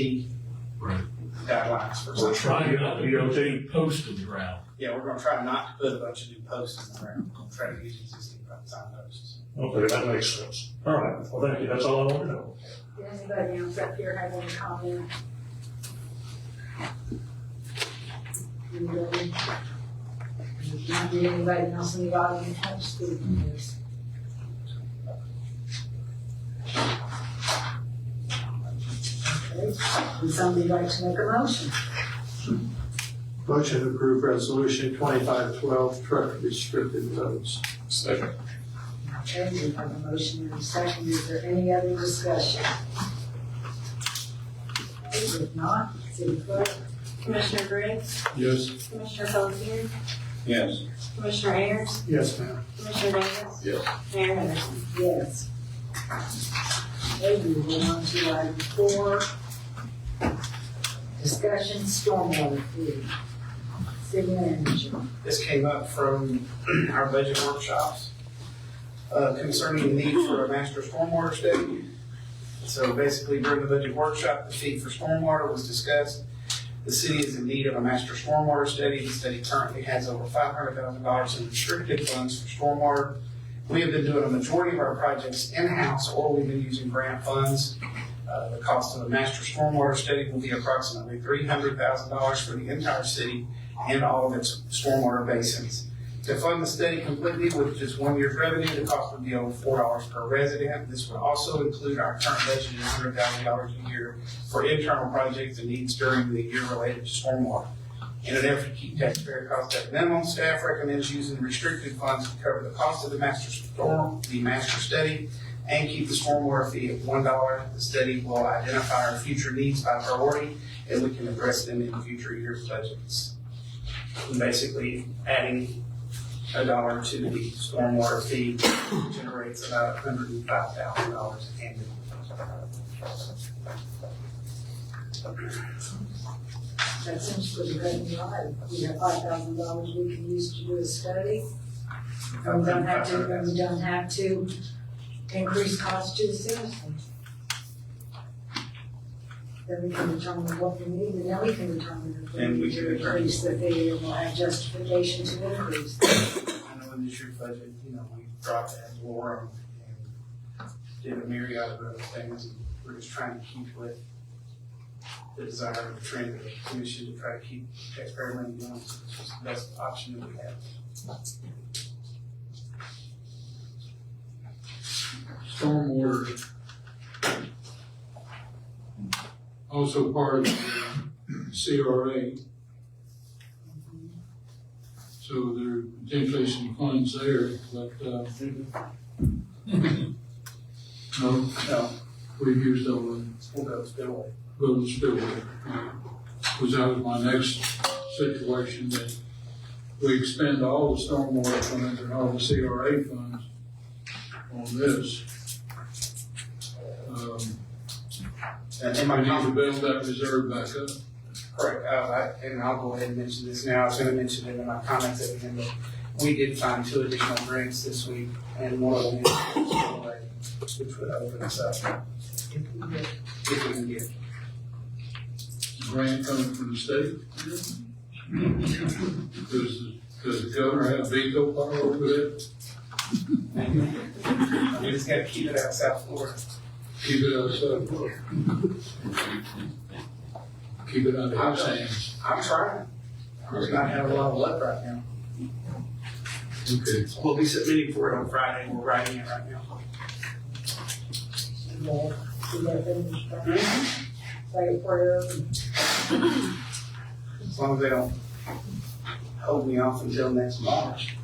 guidelines for We're signs. trying not to be post in the ground. Yeah, we're gonna try not to put a bunch of new posts in the ground. We'll try to use existing sign posts. Okay, that makes sense. All right, well, thank you, that's all I want to know. Does anybody else up here have any comment? Anybody? Not be anybody else in the audience have to speak on this? Okay, would somebody like to make a motion? Motion to approve resolution 2512, truck restricted roads. Second. Okay, we have a motion and a second. Is there any other discussion? Okay, if not, city clerk. Commissioner Briggs, Yes. Commissioner Pelletier, Yes. Commissioner Ayers, Yes, ma'am. Commissioner Davis, Yes. Mayor Henderson. Yes. Okay, we go on to item 4. Discussion stormwater fee. City manager. This came up from our budget workshops concerning the need for a master stormwater study. So basically during the budget workshop, the fee for stormwater was discussed. The city is in need of a master stormwater study. The study currently has over $500,000 in restricted funds for stormwater. We have been doing a majority of our projects in-house, or we've been using grant funds. The cost of a master stormwater study will be approximately $300,000 for the entire city and all of its stormwater basins. To fund the study completely with just 1 year's revenue, the cost would be over $4 per resident. This would also include our current budget of $100,000 a year for internal projects and needs during the year related to stormwater. In an effort to keep taxpayer costs at a minimum, staff recommends using restricted funds to cover the cost of the master study and keep the stormwater fee at $1. The study will identify our future needs by priority, and we can address them in future years' budgets. And basically, adding $1 to the stormwater fee generates about $105,000 annually. That seems pretty good and right. We have $5,000 we can use to do a study. And we don't have to increase costs to the citizens. then we can determine what we need, and then we can determine if we And we need can to determine. increase the fee and we'll have justification to increase. I know in this year's budget, we dropped ad valorem and did a myriad of other things, and we're just trying to keep with the desire of the trend of the commission to try to keep taxpayer money going, so it's just the best option that we have. Stormwater. Also part of the CRA. So there are potentially some funds there, but, no, we've used all of them. We'll go spillway. Go to spillway. Because that was my next situation, that we expend all the stormwater funds and all the CRA funds on this. And my We need to comment, build that reserve back up. correct, and I'll go ahead and mention this now, I was gonna mention it in my comments at the end, but we did find 2 additional grants this week, and one of them is spillway, which would open us up. If we can get. Grant coming from the state. Does the governor have veto power over that? We just gotta keep it out of South Florida. Keep it outside. Keep it under his hands. I'm trying. We're not having a lot of luck right now. Okay. We'll be submitting for it on Friday, and we're writing it right now. Well, we gotta finish, say a prayer. As long as they don't hold me off until next March.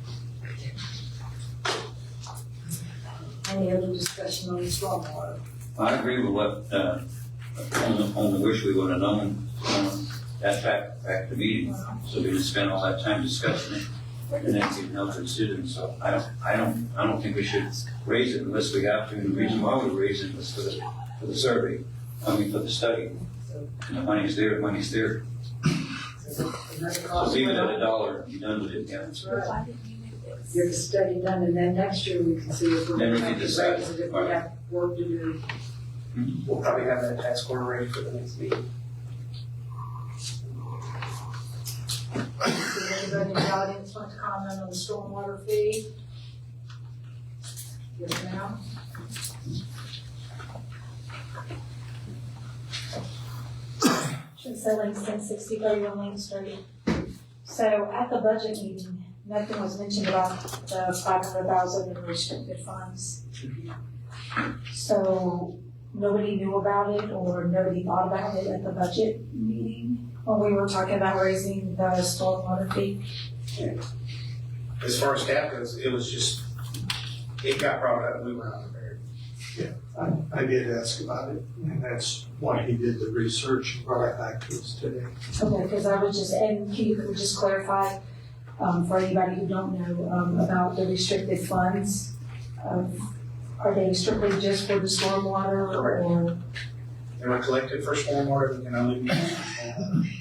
Any other discussion on the stormwater? I agree with what, on the wish we would have known, that back at the meeting, so we didn't spend all that time discussing it, and then we can help the decision, so I don't think we should raise it unless we have to, and the reason why we raise it was for the survey, for the study. And the money's there, Another So cost. leave it at $1, be done with it, yeah. That's right. Get the study done, and then next year we can see if we're Then we gonna can have to decide. raise it, if we have work to do. We'll probably have that task order ready for the next meeting. Does anybody in the audience want to comment on the stormwater fee? Yes, ma'am? Teresa Langston, 6031 Lane Street. So at the budget meeting, nothing was mentioned about the 500,000 in restricted funds. So nobody knew about it or nobody thought about it at the budget meeting when we were talking about raising the stormwater fee. As far as staff goes, it was just, it got brought up, and we were not prepared. I did ask about it, and that's why he did the research and brought it back to us today. Okay, because I was just, and can you just clarify, for anybody who don't know, about the restricted funds? Are they strictly just for the stormwater or? They were collected for stormwater, they can only be used for stormwater.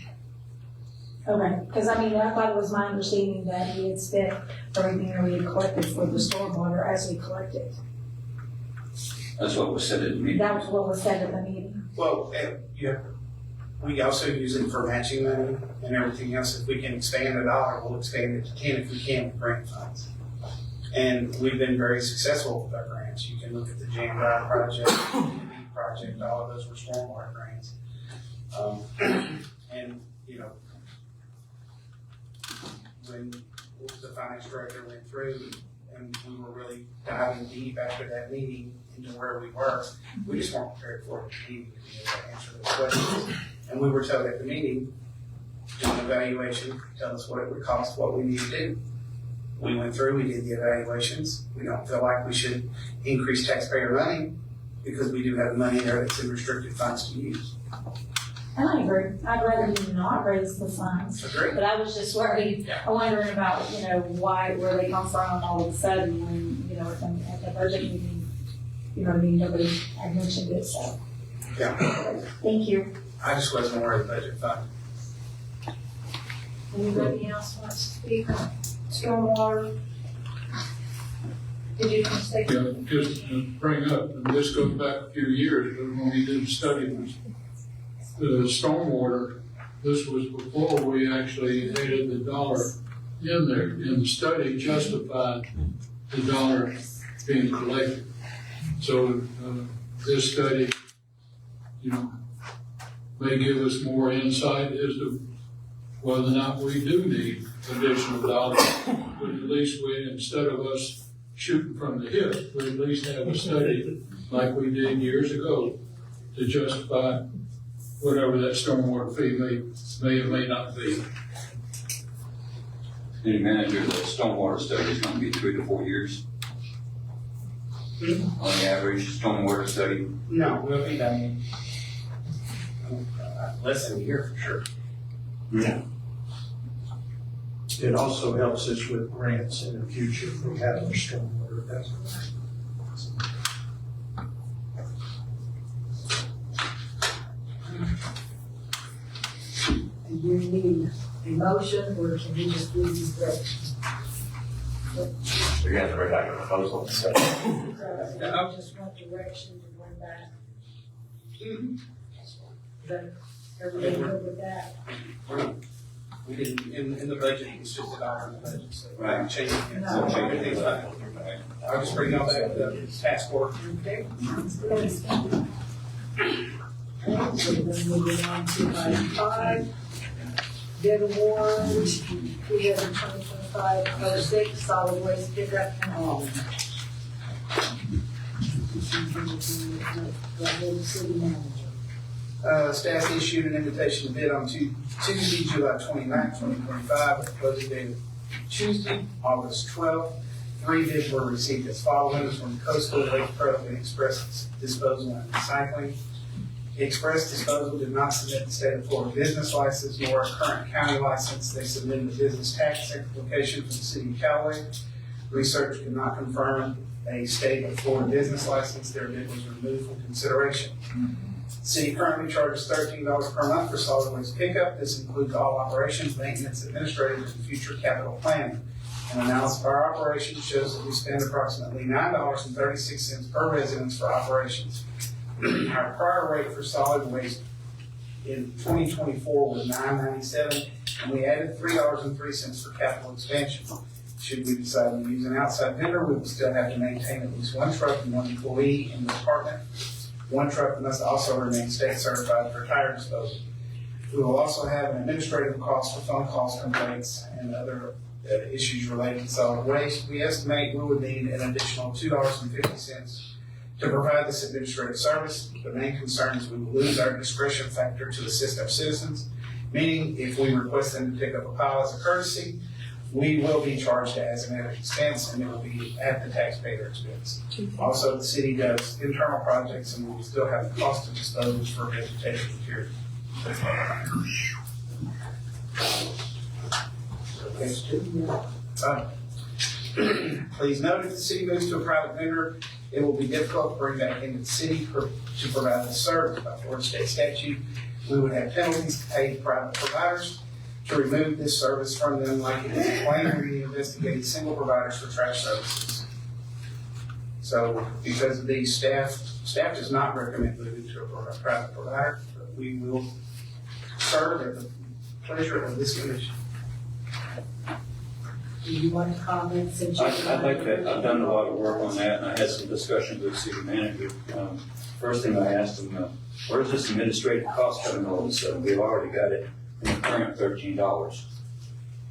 Okay, because I mean, I thought it was my understanding that he had spent everything that we had collected for the stormwater as we collected. That's what was said at the meeting. That was what was said at the meeting. Well, we also use it for matching money and everything else. If we can expand $1, we'll expand it to 10 if we can with grant funds. And we've been very successful with our grants. You can look at the Jam Drive project, the Beat project, all of those were stormwater grants. And, when the finance director went through and we were really diving deep after that meeting into where we were, we just weren't prepared for it at the meeting to be able to answer those questions. And we were told at the meeting, do an evaluation, tell us what it would cost, what we need to do. We went through, we did the evaluations. We don't feel like we should increase taxpayer money because we do have money there that's in restricted funds to use. And I agree. I'd rather you not raise the funds. Agreed. But I was just worried, wondering about, where they come from all of a sudden when, at the budget meeting, nobody had mentioned it, so. Yeah. Thank you. I just wasn't aware of the budget fund. Anybody else wants to speak on stormwater? Did you want to say? Yeah, just to bring up, and this goes back a few years, but when we did the study, the stormwater, this was before we actually added the dollar in there, and the study justified the dollar being collected. So, this study, may give us more insight as to whether or not we do need additional dollars. But at least we, instead of us shooting from the hip, we at least have a study like we did years ago to justify whatever that stormwater fee may or may not be. City manager, the stormwater study is gonna be 3 to 4 years. On the average, stormwater study. No, we'll be done less than a year for sure. Yeah. It also helps us with grants in the future if we have our stormwater. Do you need a motion, or can you just leave these directions? You're gonna have to bring back a proposal, so. You just want direction to bring back? Is that everything good with that? We didn't, in the budget, it's just a dollar in the budget, so. Right. Changing it, No. so everything's fine. I'll just bring y'all back the task force. Okay. Okay, so then moving on to item 5. Bid award, 2025-06, solid waste pickup and hauling. City manager. Staff issued an invitation to bid on Tuesday, July 29th, 2025, with closing date of Tuesday, August 12th. 3 bids were received as follows from Coastal Lake Pro and Express Disposal and Recycling. Express Disposal did not submit the state of Florida business license nor a current county license. They submitted the business tax application for the city of Callaway. Research could not confirm a state of Florida business license. Their bid was removed from consideration. The city currently charges $13 per month for solid waste pickup. This includes all operations, maintenance, administrative, and future capital planning. An analysis of our operations shows that we spend approximately $9.36 per residence for operations. Our prior rate for solid waste in 2024 was $9.97, and we added $3.03 for capital expansion. Should we decide to use an outside vendor, we will still have to maintain at least 1 truck and 1 employee in the department. 1 truck must also remain state certified for tire disposal. We will also have an administrative cost for phone calls, complaints, and other issues related to solid waste. We estimate we would need an additional $2.50 to provide this administrative service. The main concern is we will lose our discretion factor to assist our citizens, meaning if we request them to pick up a pile as a courtesy, we will be charged as an added expense, and it will be at the taxpayer expense. Also, the city does internal projects, and we will still have the cost of disposals for vegetation material. Please note, if the city moves to a private vendor, it will be difficult to bring back into the city to provide the service. By Florida state statute, we would have penalties to pay private providers to remove this service from them, like it is plain we investigate single providers for trash services. So because of these, staff does not recommend moving to a private provider, but we will serve at the pleasure of this commission. Do you want to comment since you? I'd like that. I've done a lot of work on that, and I had some discussions with the city manager. First thing I asked him, where's this administrative cost coming all of a sudden? We've already got it in the current $13.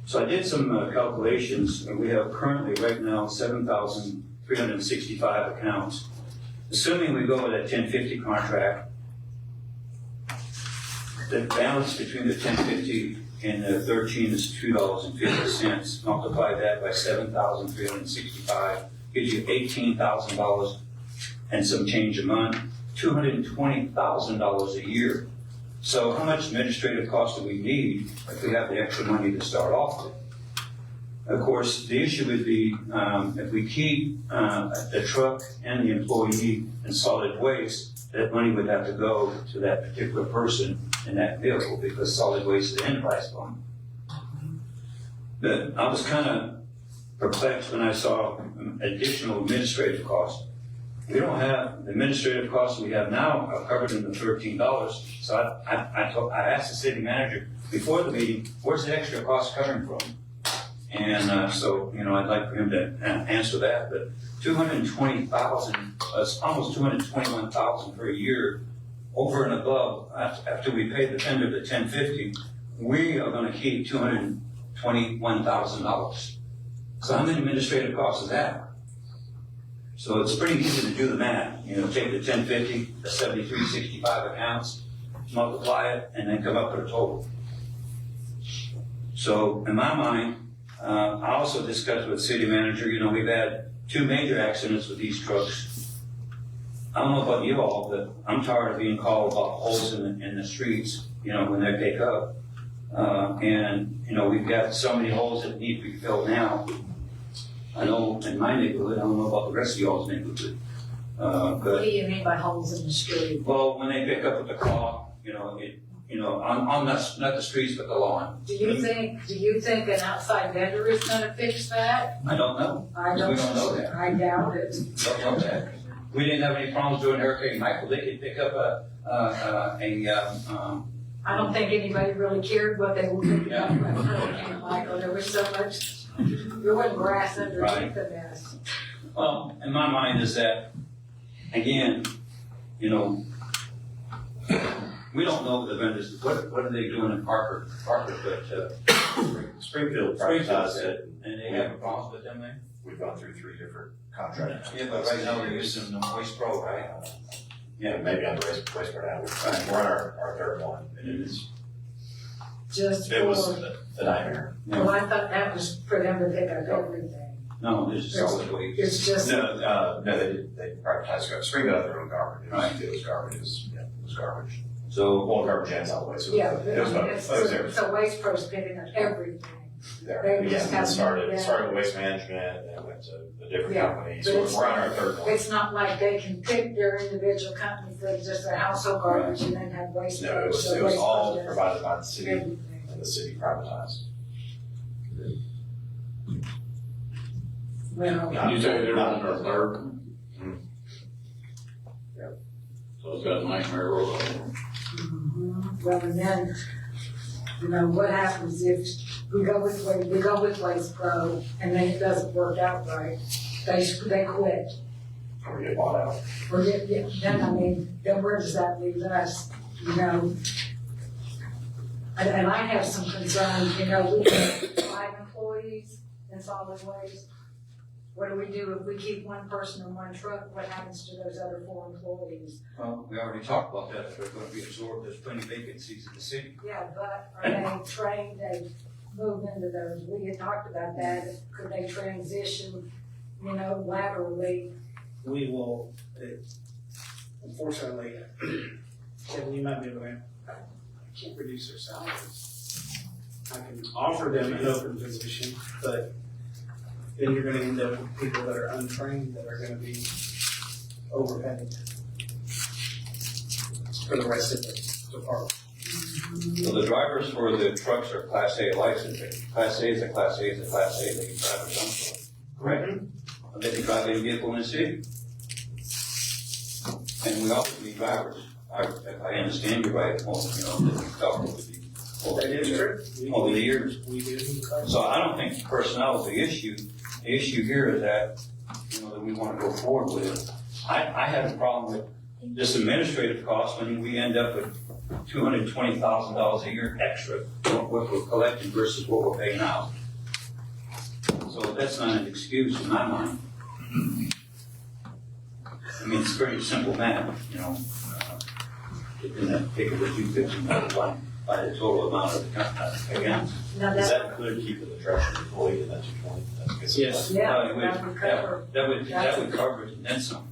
So I did some calculations, and we have currently right now 7,365 accounts. Assuming we go with that 1050 contract, the balance between the 1050 and the 13 is $2.50. Multiply that by 7,365, gives you $18,000 and some change a month, $220,000 a year. So how much administrative cost do we need if we have the extra money to start off with? Of course, the issue would be if we keep the truck and the employee in solid waste, that money would have to go to that particular person in that vehicle because solid waste is an enterprise fund. But I was kind of perplexed when I saw additional administrative costs. we don't have, the administrative costs we have now are covered in the $13. So I asked the city manager before the meeting, where's the extra cost coming from? And so, I'd like for him to answer that, but 220,000, almost 221,000 per year, over and above, after we pay the vendor the $10.50, we are gonna keep $221,000. So how many administrative costs is that? So it's pretty easy to do the math, take the $10.50, the 73.65 accounts, multiply it, and then come up with a total. So in my mind, I also discussed with the city manager, we've had 2 major accidents with these trucks. I don't know about you all, but I'm tired of being called about holes in the streets, when they pick up. We've got so many holes that need to be filled now. I know in my neighborhood, I don't know about the rest of y'all's neighborhood. What do you mean by holes in the street? Well, when they pick up with the claw, on not the streets, but the lawn. Do you think an outside vendor is gonna fix that? I don't know. I We don't know that. I doubt it. Don't know that. We didn't have any problems doing Hurricane Michael. They could pick up I don't think anybody really cared what they were picking up about Hurricane Michael. There was so much, there wasn't grass underneath the mess. Well, in my mind is that, again, we don't know the vendors, what are they doing in Parker, but, Springfield privatized it. And they have problems with them there? We've gone through 3 different contracts. Yeah, but right now we're using the Waste Pro, right? Yeah, maybe on the waste for now. We're on our 3rd one, and it was Just a for, nightmare. well, I thought that was for them to pick up everything. No, this is solid waste. It's just, No, they privatized garbage. Springfield had their own garbage. Right. It was garbage. It was garbage. So, Well, garbage and solid waste. yeah, It was both. It was everything. so Waste Pro's picking up everything. There. They just Yeah, have it started to- with waste management, and it went to a different Yeah, company. but So it's- we're on our 3rd one. It's not like they can pick their individual company for just their household garbage and then have Waste Pro. No, it was So all Waste Pro does provided by the city, everything. and the city privatized. Well, You say they're on their 3rd? Yep. So it's got a nightmare road on it. well, and then, what happens if we go with Waste Pro and then it doesn't work out right? They quit. Or get bought out. Or then where does that leave us, And I have some concerns, we have 5 employees in solid waste. What do we do if we keep one person in one truck? What happens to those other 4 employees? well, we already talked about that, they're gonna be absorbed, there's plenty of vacancies in the city. Yeah, but are they trained, they move into those, we had talked about that, could they transition, laterally? We will, unfortunately, Kevin, you might be able to, I can't reduce their salaries. I can offer them an open position, but then you're gonna end up with people that are untrained that are gonna be overpaid for the rest of the department. So the drivers for the trucks are Class A license, Class A is a Class A is a Class A, they can drive a dump truck, correct? They can drive any vehicle in the city. And we also need drivers, if I understand you right, that we talked over over the years. We do. So I don't think personnel is the issue. The issue here is that, that we want to go forward with it. I have a problem with this administrative cost when we end up with $220,000 a year extra, what we're collecting versus what we're paying out. So that's not an excuse in my mind. It's pretty simple math, taking that figure that you fix and multiply by the total amount of the accounts. Now Does that include keeping the treasurer employee in that 220? Yes. Yeah, No, that would cover. That would cover it and then some,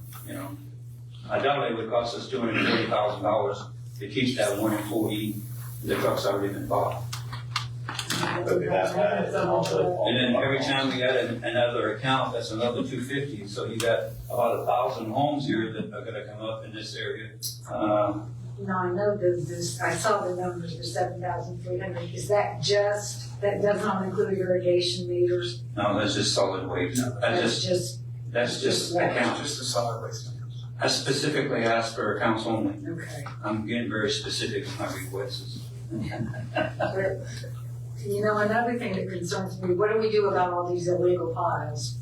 I doubt it would cost us $240,000 to keep that one employee, the truck's already been bought. Maybe that, And then every time we add another account, that's another $250, so you got about 1,000 homes here that are gonna come up in this area. I know this, I saw the numbers for 7,300, is that that does not include irrigation meters? No, that's just solid waste. That's just Just accounts. Just a solid waste. I specifically asked for accounts only. Okay. I'm getting very specific in my requests. You know, another thing that concerns me, what do we do about all these illegal piles?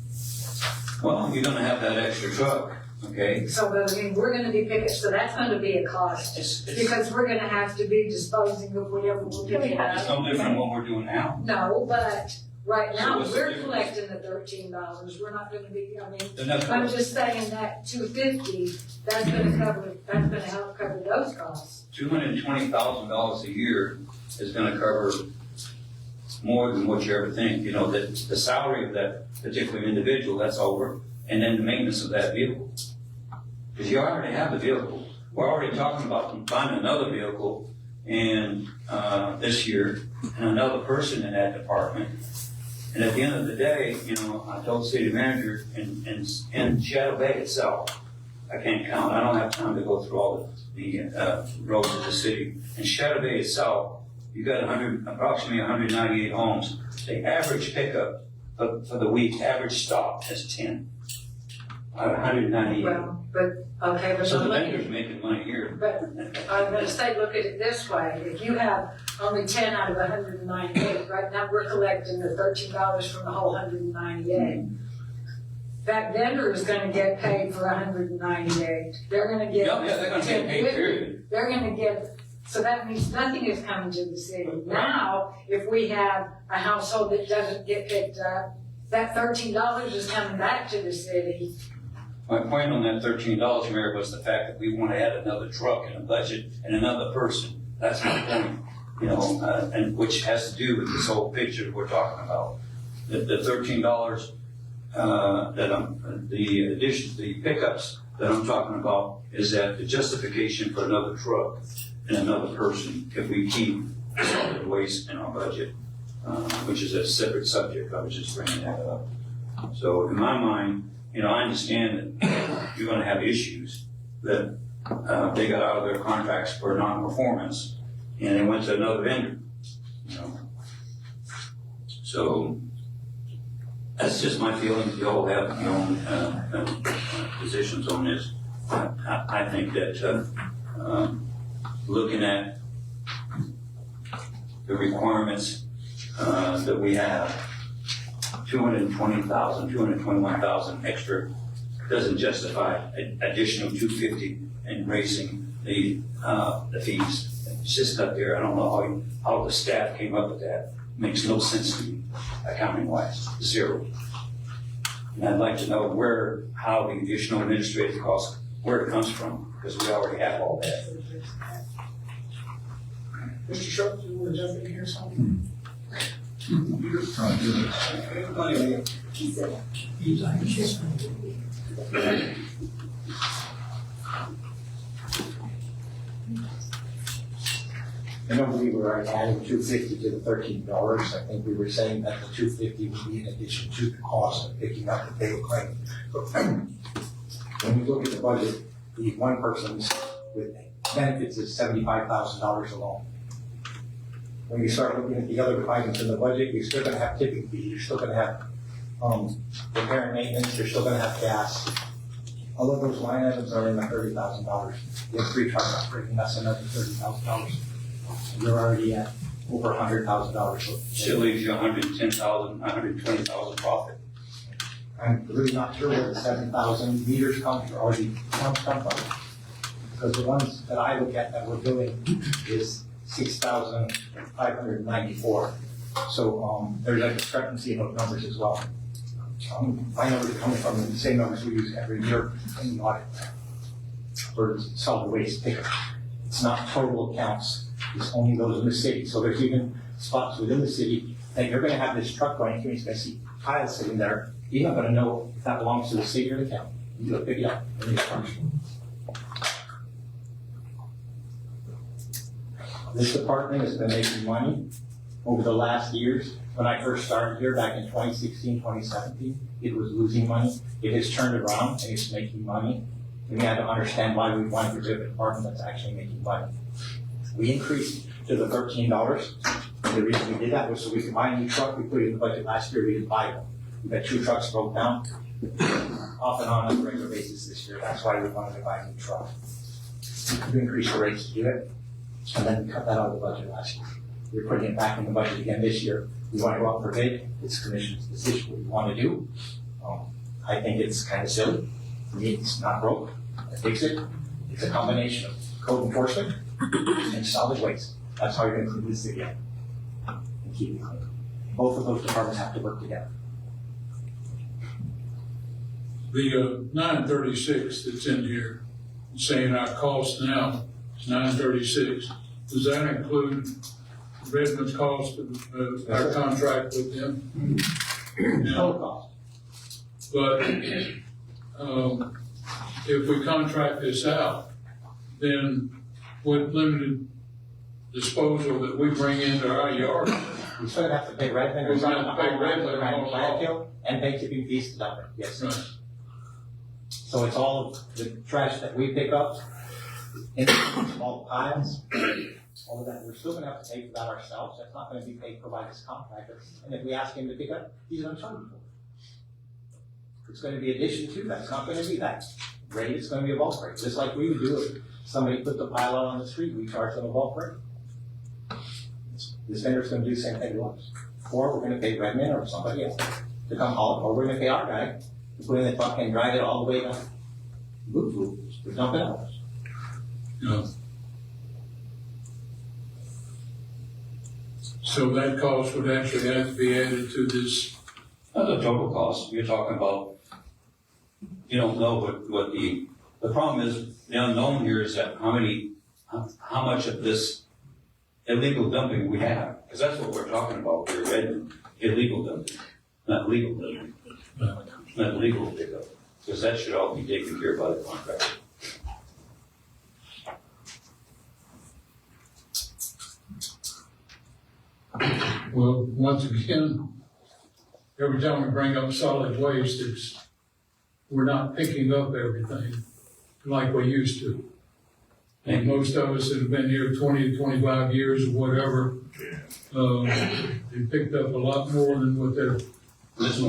Well, you're gonna have that extra truck, okay? So, I mean, we're gonna be picking, so that's gonna be a cost, because we're gonna have to be disposing of whatever we're picking up. It's no different than what we're doing now. No, but right now, So what's the we're difference? collecting the $13, we're not gonna be, I mean, Then that's I'm what- just saying that $250, that's gonna help cover those costs. $220,000 a year is gonna cover more than what you ever think. You know, the salary of that particular individual, that's over, and then the maintenance of that vehicle. Because you already have the vehicle. We're already talking about buying another vehicle and, this year, and another person in that department. And at the end of the day, you know, I told the city manager in Shadow Bay itself, I can't count, I don't have time to go through all the roads of the city. In Shadow Bay itself, you got approximately 198 homes. The average pickup for the week, average stop is 10. 198. Well, but, okay, but So the look at vendor's making money here. But I'm gonna say, look at it this way, if you have only 10 out of 198, right now we're collecting the $13 from the whole 198. That vendor is gonna get paid for 198. They're gonna get. Yeah, they're gonna get paid, period. They're gonna get, so that means nothing is coming to the city. Now, if we have a household that doesn't get picked up, that $13 is coming back to the city. My point on that $13, Mayor, was the fact that we want to add another truck and a budget and another person. That's my point, you know, and which has to do with this whole picture we're talking about. The $13 the pickups that I'm talking about is that the justification for another truck and another person if we keep solid waste in our budget, which is a separate subject. I was just bringing that up. So in my mind, you know, I understand that you're gonna have issues that, they got out of their contracts for non-performance and they went to another vendor, you know. So that's just my feeling. You all have your own, positions on this. I think that, looking at the requirements, that we have, 221,000 extra doesn't justify an additional 250 in raising the fees. It's just up there. I don't know how the staff came up with that. Makes no sense to me, accounting wise, zero. And I'd like to know how the additional administrative cost, where it comes from, because we already have all that. Mr. Schultz, you want to jump in here or something? I don't believe we're adding $250 to the $13. I think we were saying that the $250 would be in addition to the cost of picking up the payroll claim. But when you look at the budget, the one person's with benefits is $75,000 alone. When you start looking at the other items in the budget, you're still gonna have tipping fees, you're still gonna have, repair and maintenance, you're still gonna have gas. All of those line items are in the $30,000. You have 3 trucks operating, that's another $30,000. You're already at over $100,000. Still leaves you 110,000, 120,000 profit. I'm really not sure where the 7,000 meters come from, or the pumps come from. Because the ones that I look at that we're billing is 6,594. So, there's a discrepancy in those numbers as well. My numbers are coming from the same numbers we use every year in the audit for solid waste pickup. It's not total accounts, it's only those in the city. So there's even spots within the city that you're gonna have this truck going through, and you're gonna see piles sitting there. You're not gonna know if that belongs to the city or the county. You go pick it up in these trucks. This department has been making money over the last years. When I first started here back in 2016, 2017, it was losing money. It has turned around and it's making money. And we had to understand why we wanted to get a department that's actually making money. We increased to the $13. The reason we did that was so we could buy a new truck. We put it in the budget last year, we didn't buy one. We had 2 trucks broke down. off and on a regular basis this year. That's why we wanted to buy a new truck. We increased the rates to do it, and then we cut that out of the budget last year. We're putting it back in the budget again this year. We want to go out for bid. It's the commission's decision what we want to do. I think it's kind of silly. For me, it's not broke. I fix it. It's a combination of code enforcement and solid waste. That's how you're going to clean this again and keep it clean. Both of those departments have to work together. The 936 that's in here, saying our cost now is 936. Does that include Redmond's cost of our contract with them? Total cost. But if we contract this out, then with limited disposal that we bring into our yard, we still have to pay Redmond or we're something. going to pay Redmond Around on landfill and pay tipping fees to dump it. Yes. Right. So it's all of the trash that we pick up in small piles. All of that, we're still gonna have to pay for that ourselves. That's not gonna be paid for by this contractor. And if we ask him to pick up, he's gonna charge for it. It's gonna be addition to that. It's not gonna be that rate. It's gonna be a bulk rate. Just like we would do if somebody put the pile out on the street, we charge them a bulk rate. This vendor's gonna do the same thing to us. Or we're gonna pay Redmond or somebody else to come haul it, or we're gonna pay our guy to put in the truck and drive it all the way down. To dump it out. Yeah. So that cost would actually have to be added to this. Not the total cost, you're talking about, you don't know what the problem is, the unknown here is that how much of this illegal dumping we have, because that's what we're talking about, we're read illegal dumping, not legal dumping, not legal pickup, because that should all be taken care of by the contractor. Well, once again, every time we bring up solid waste, we're not picking up everything like we used to. And most of us that have been here 20 to 25 years or whatever, they picked up a lot more than what they're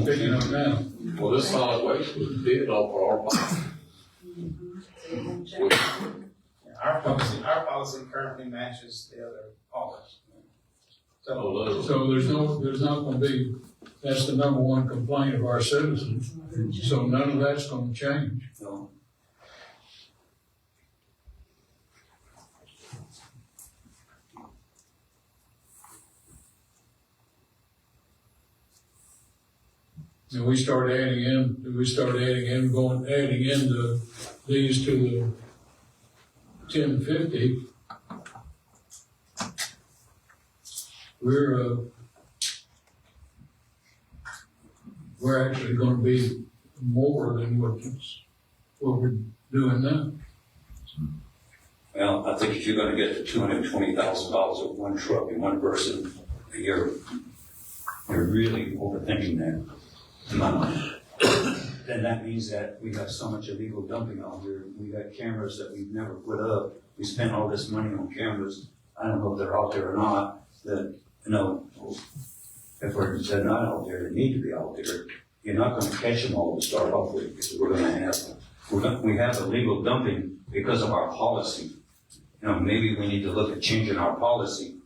picking up now. Well, this solid waste was bid off our policy. Our policy currently matches the other policy. So there's not gonna be, that's the number one complaint of our citizens. So none of that's gonna change. So, And we start adding in these to the 1050. We're actually gonna be more than what we're doing now. well, I think if you're gonna get to $220,000 with one truck and one person a year, you're really overthinking that. In my mind. Then that means that we got so much illegal dumping out here. We got cameras that we've never put up. We spent all this money on cameras. I don't know if they're out there or not. That, you know, if they're not out there, they need to be out there. You're not going to catch them all to start off with, because we have illegal dumping because of our policy. You know, maybe we need to look at changing our policy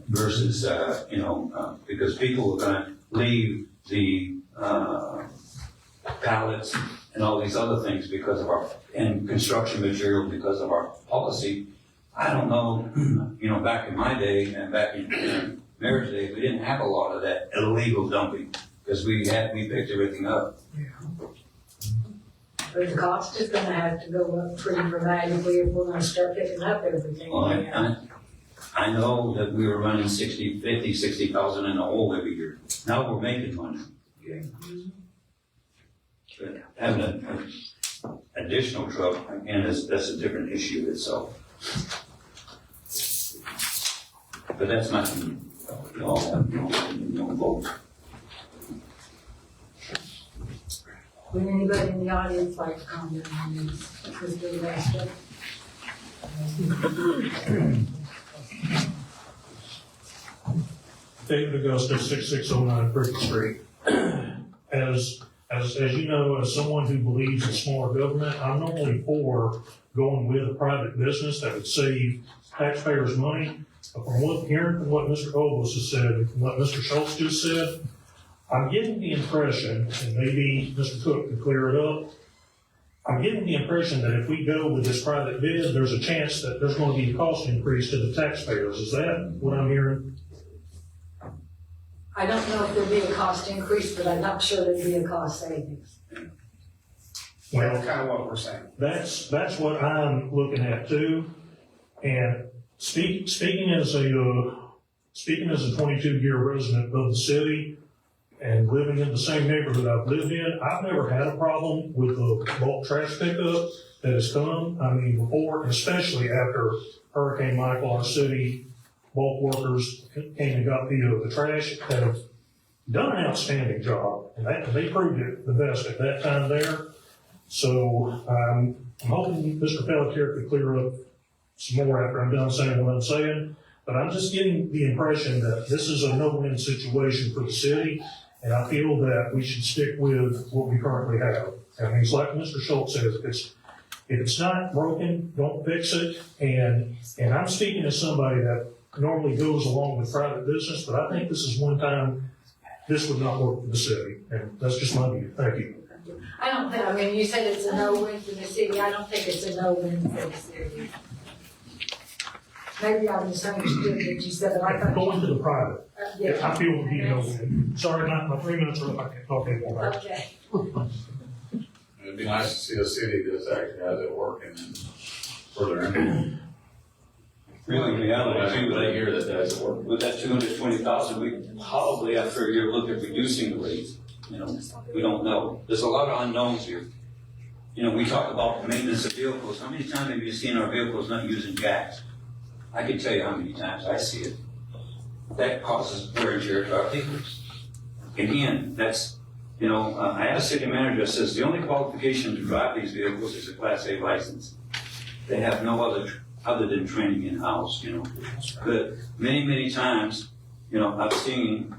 versus, because people are going to leave the pallets and all these other things because of and construction material because of our policy. I don't know, back in my day and back in Mayor's day, we didn't have a lot of that illegal dumping because we picked everything up. But the cost is gonna have to go up pretty dramatically if we're gonna start picking up everything. Well, I know that we were running 60,000 in the hole every year. Now we're making money. Okay. But having an additional truck, again, that's a different issue itself. But that's not, you all have no vote. Would anybody in the audience like to comment on this? This is the last one. David Augusta, 6609 Brick Street. As as you know, as someone who believes in smaller government, I'm normally for going with a private business that would save taxpayers money. But hearing from what Mr. Ogles has said, and from what Mr. Schultz just said, I'm getting the impression, and maybe Mr. Cook could clear it up, I'm getting the impression that if we go with this private bid, there's a chance that there's going to be a cost increase to the taxpayers. Is that what I'm hearing? I don't know if there'll be a cost increase, but I'm not sure there'll be a cost savings. Well, That's kind of what we're saying. That's what I'm looking at too. And speaking as a 22-year resident of the city and living in the same neighborhood I've lived in, I've never had a problem with the bulk trash pickup that has come. I mean, before, especially after Hurricane Michael, our city bulk workers came and got the trash, have done an outstanding job, and they proved it the best at that time there. So I'm hoping Mr. Pelletier could clear up some more after I'm done saying what I'm saying. But I'm just getting the impression that this is a no-win situation for the city, and I feel that we should stick with what we currently have. I mean, it's like Mr. Schultz says, if it's not broken, don't fix it. And I'm speaking as somebody that normally goes along with private business, but I think this is one time this would not work for the city, and that's just my view. Thank you. I mean, you said it's a no-win for the city. I don't think it's a no-win for the city. Maybe I misunderstood what you said, but I thought. Going to the private, Yeah. I feel would be a no-win. Sorry, my 3 minutes are up. I can't talk anymore. Okay. It'd be nice to see a city that actually has it working and further in. Really, in reality, too, They hear that does work. with that 220,000, we probably after a year look at reducing the rates. You know, we don't know. There's a lot of unknowns here. You know, we talk about maintenance of vehicles. How many times have you seen our vehicles not using jacks? I can tell you how many times I see it. That causes wear and tear to our vehicles. Again, that's, you know, I had a city manager that says the only qualification to drive these vehicles is a Class A license. They have no other than training in-house, you know. But many, many times, you know, I've seen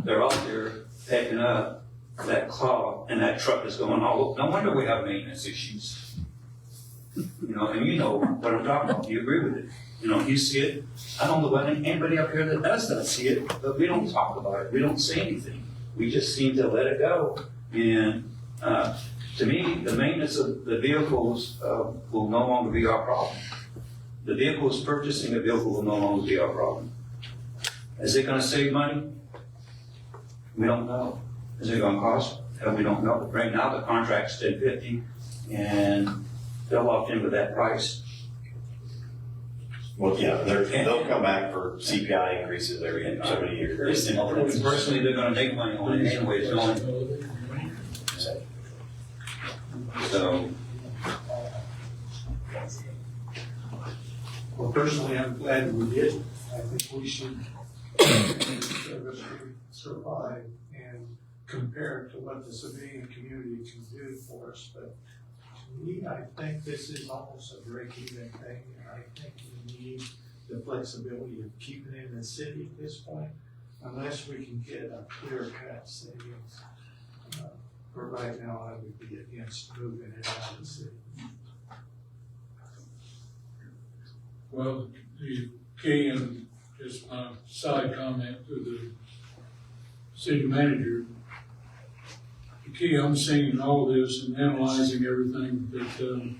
they're out there packing up that clog and that truck is going all over. No wonder we have maintenance issues. You know, and you know what I'm talking about. You agree with it. You know, you see it. I don't know about anybody up here that doesn't see it, but we don't talk about it. We don't say anything. We just seem to let it go. And to me, the maintenance of the vehicles will no longer be our problem. The vehicles, purchasing a vehicle will no longer be our problem. Is it going to save money? We don't know. Is it going to cost? We don't know. Right now, the contract's $10.50, and they're locked in with that price. Well, yeah, they'll come back for CPI increases every so many years. Personally, they're going to make money on it anyway. It's going. So. Well, personally, I'm glad we did. I think we should service survive and compare it to what the civilian community can do for us. But to me, I think this is almost a break-even thing, and I think we need the flexibility of keeping it in the city at this point, unless we can get a clear-cut savings. But right now, I would be against moving it out of the city. Well, the key, and just my side comment to the city manager, the key I'm seeing in all this and analyzing everything that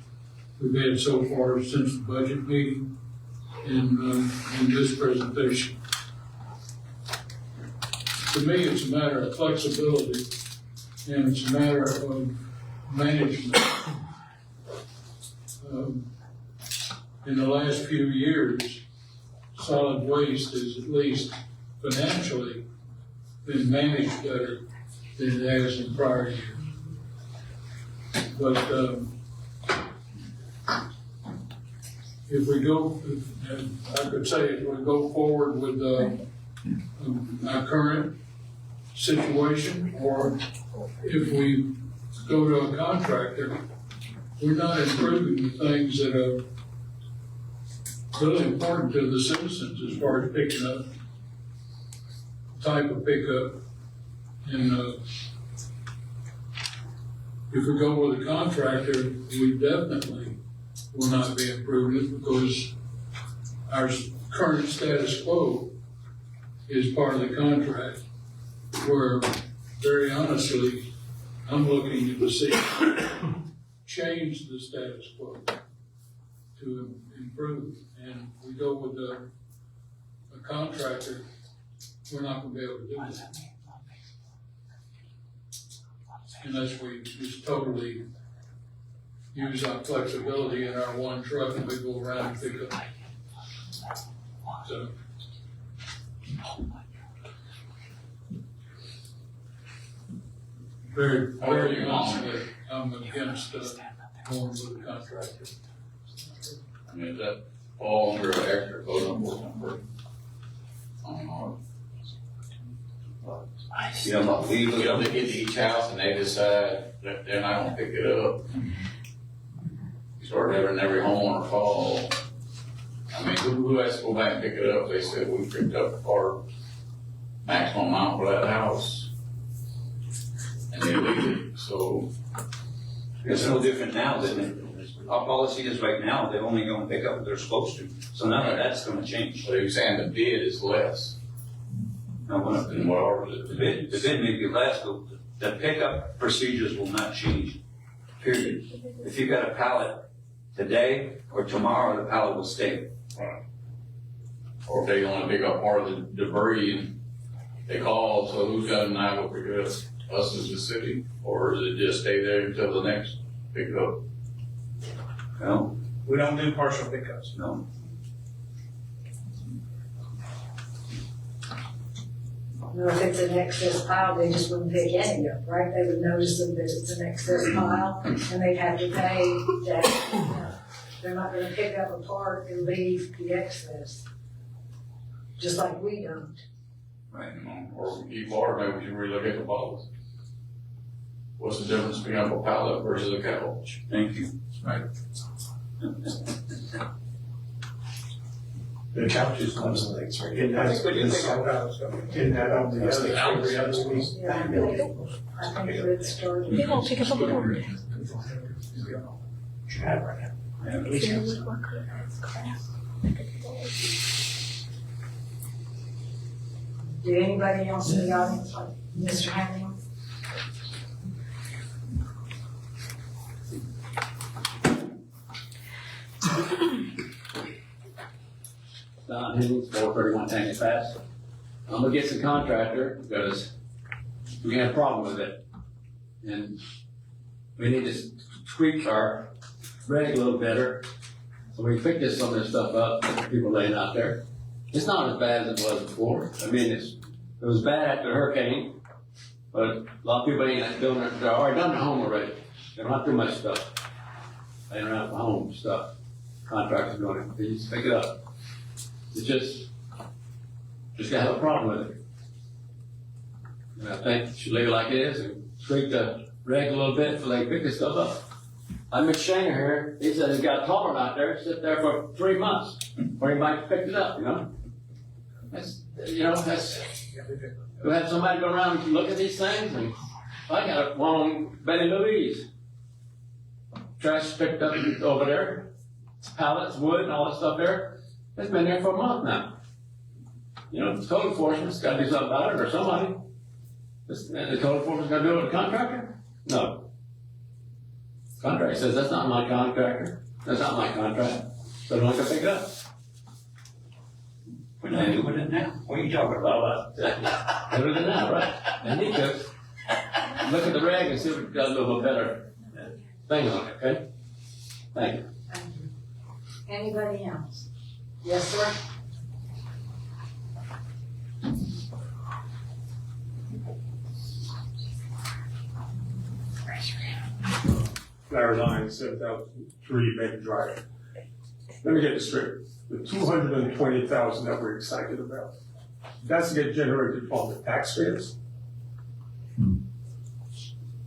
we've had so far since the budget meeting and in this presentation. To me, it's a matter of flexibility and it's a matter of management. In the last few years, solid waste has at least financially been managed better than it has in prior years. But if we go, I could say if we go forward with our current situation, or if we go to a contractor, we're not improving the things that are really important to the citizens as far as picking up, type of pickup, and If we go with a contractor, we definitely will not be improving it because our current status quo is part of the contract, where very honestly, I'm looking at the city change the status quo to improve. And we go with a contractor, we're not gonna be able to do that. Unless we just totally use our flexibility in our one truck and we go around and pick up. So. Very honestly, I'm against going with the contractor. I mean, does that fall under an extra code enforcement? You don't know, You know, they get to each house and they decide that they're not gonna pick it up. You start having every homeowner call. I mean, who has to go back and pick it up? They said we picked up our maximum amount for that house. And they leave it, so. It's no different now than it. Our policy is right now, they're only gonna pick up what they're supposed to. So now that's gonna change. So you're saying the bid is less? No, Than what ours is? the bid may be less, but the pickup procedures will not change, period. If you got a pallet today or tomorrow, the pallet will stay. Or if they only pick up part of the debris and they call, so who's got to now go pick it up? Us as the city? Or does it just stay there until the next pickup? No, We don't do partial pickups. no. No, if it's an excess pile, they just wouldn't pick any up, right? They would notice that it's an excess pile and they'd have to pay that. They're not gonna pick up a part and leave the excess, just like we don't. Right. Or if you are, maybe we should relook at the policy. What's the difference between a pallet versus a couch? Thank you. Right. The couch is one of the things, right? Didn't have the other, every other week. Yeah, I think it's started. They won't pick up a board. Do anybody else in the audience, like Mr. Hanley? Don Higgins, 431 Tangy Pass. I'm gonna get some contractor because we got a problem with it. And we need to tweak our reg a little better. So we pick some of this stuff up that people laying out there. It's not as bad as it was before. I mean, it was bad after the hurricane, but a lot of people ain't doing it. They're already done their home already. They don't have too much stuff. Laying around the home stuff. Contractors doing it. They just pick it up. It's just gotta have a problem with it. And I think it should leave it like it is and tweak the reg a little bit so they pick this stuff up. I'm Mitch Shaner here. He said he's got a tolerant out there, sit there for 3 months, or he might pick it up, you know? We have somebody go around and look at these things, and I got one on Betty Louise. Trash picked up over there, pallets, wood, and all that stuff there. It's been there for a month now. You know, the code enforcement's gotta do something about it, or somebody. And the code enforcement's gonna do it with a contractor? No. Contractor says, that's not my contractor, that's not my contract, so don't have to pick it up. We're not doing it now. What are you talking about? Better than that, right? They need to look at the reg and see if it does a little bit better thing on it, okay? Thank you. Thank you. Anybody else? Yes, sir? Larry Lyons, 7003 Baker Drive. Let me get this straight. The 220,000 that we're excited about, that's to get generated from the taxpayers?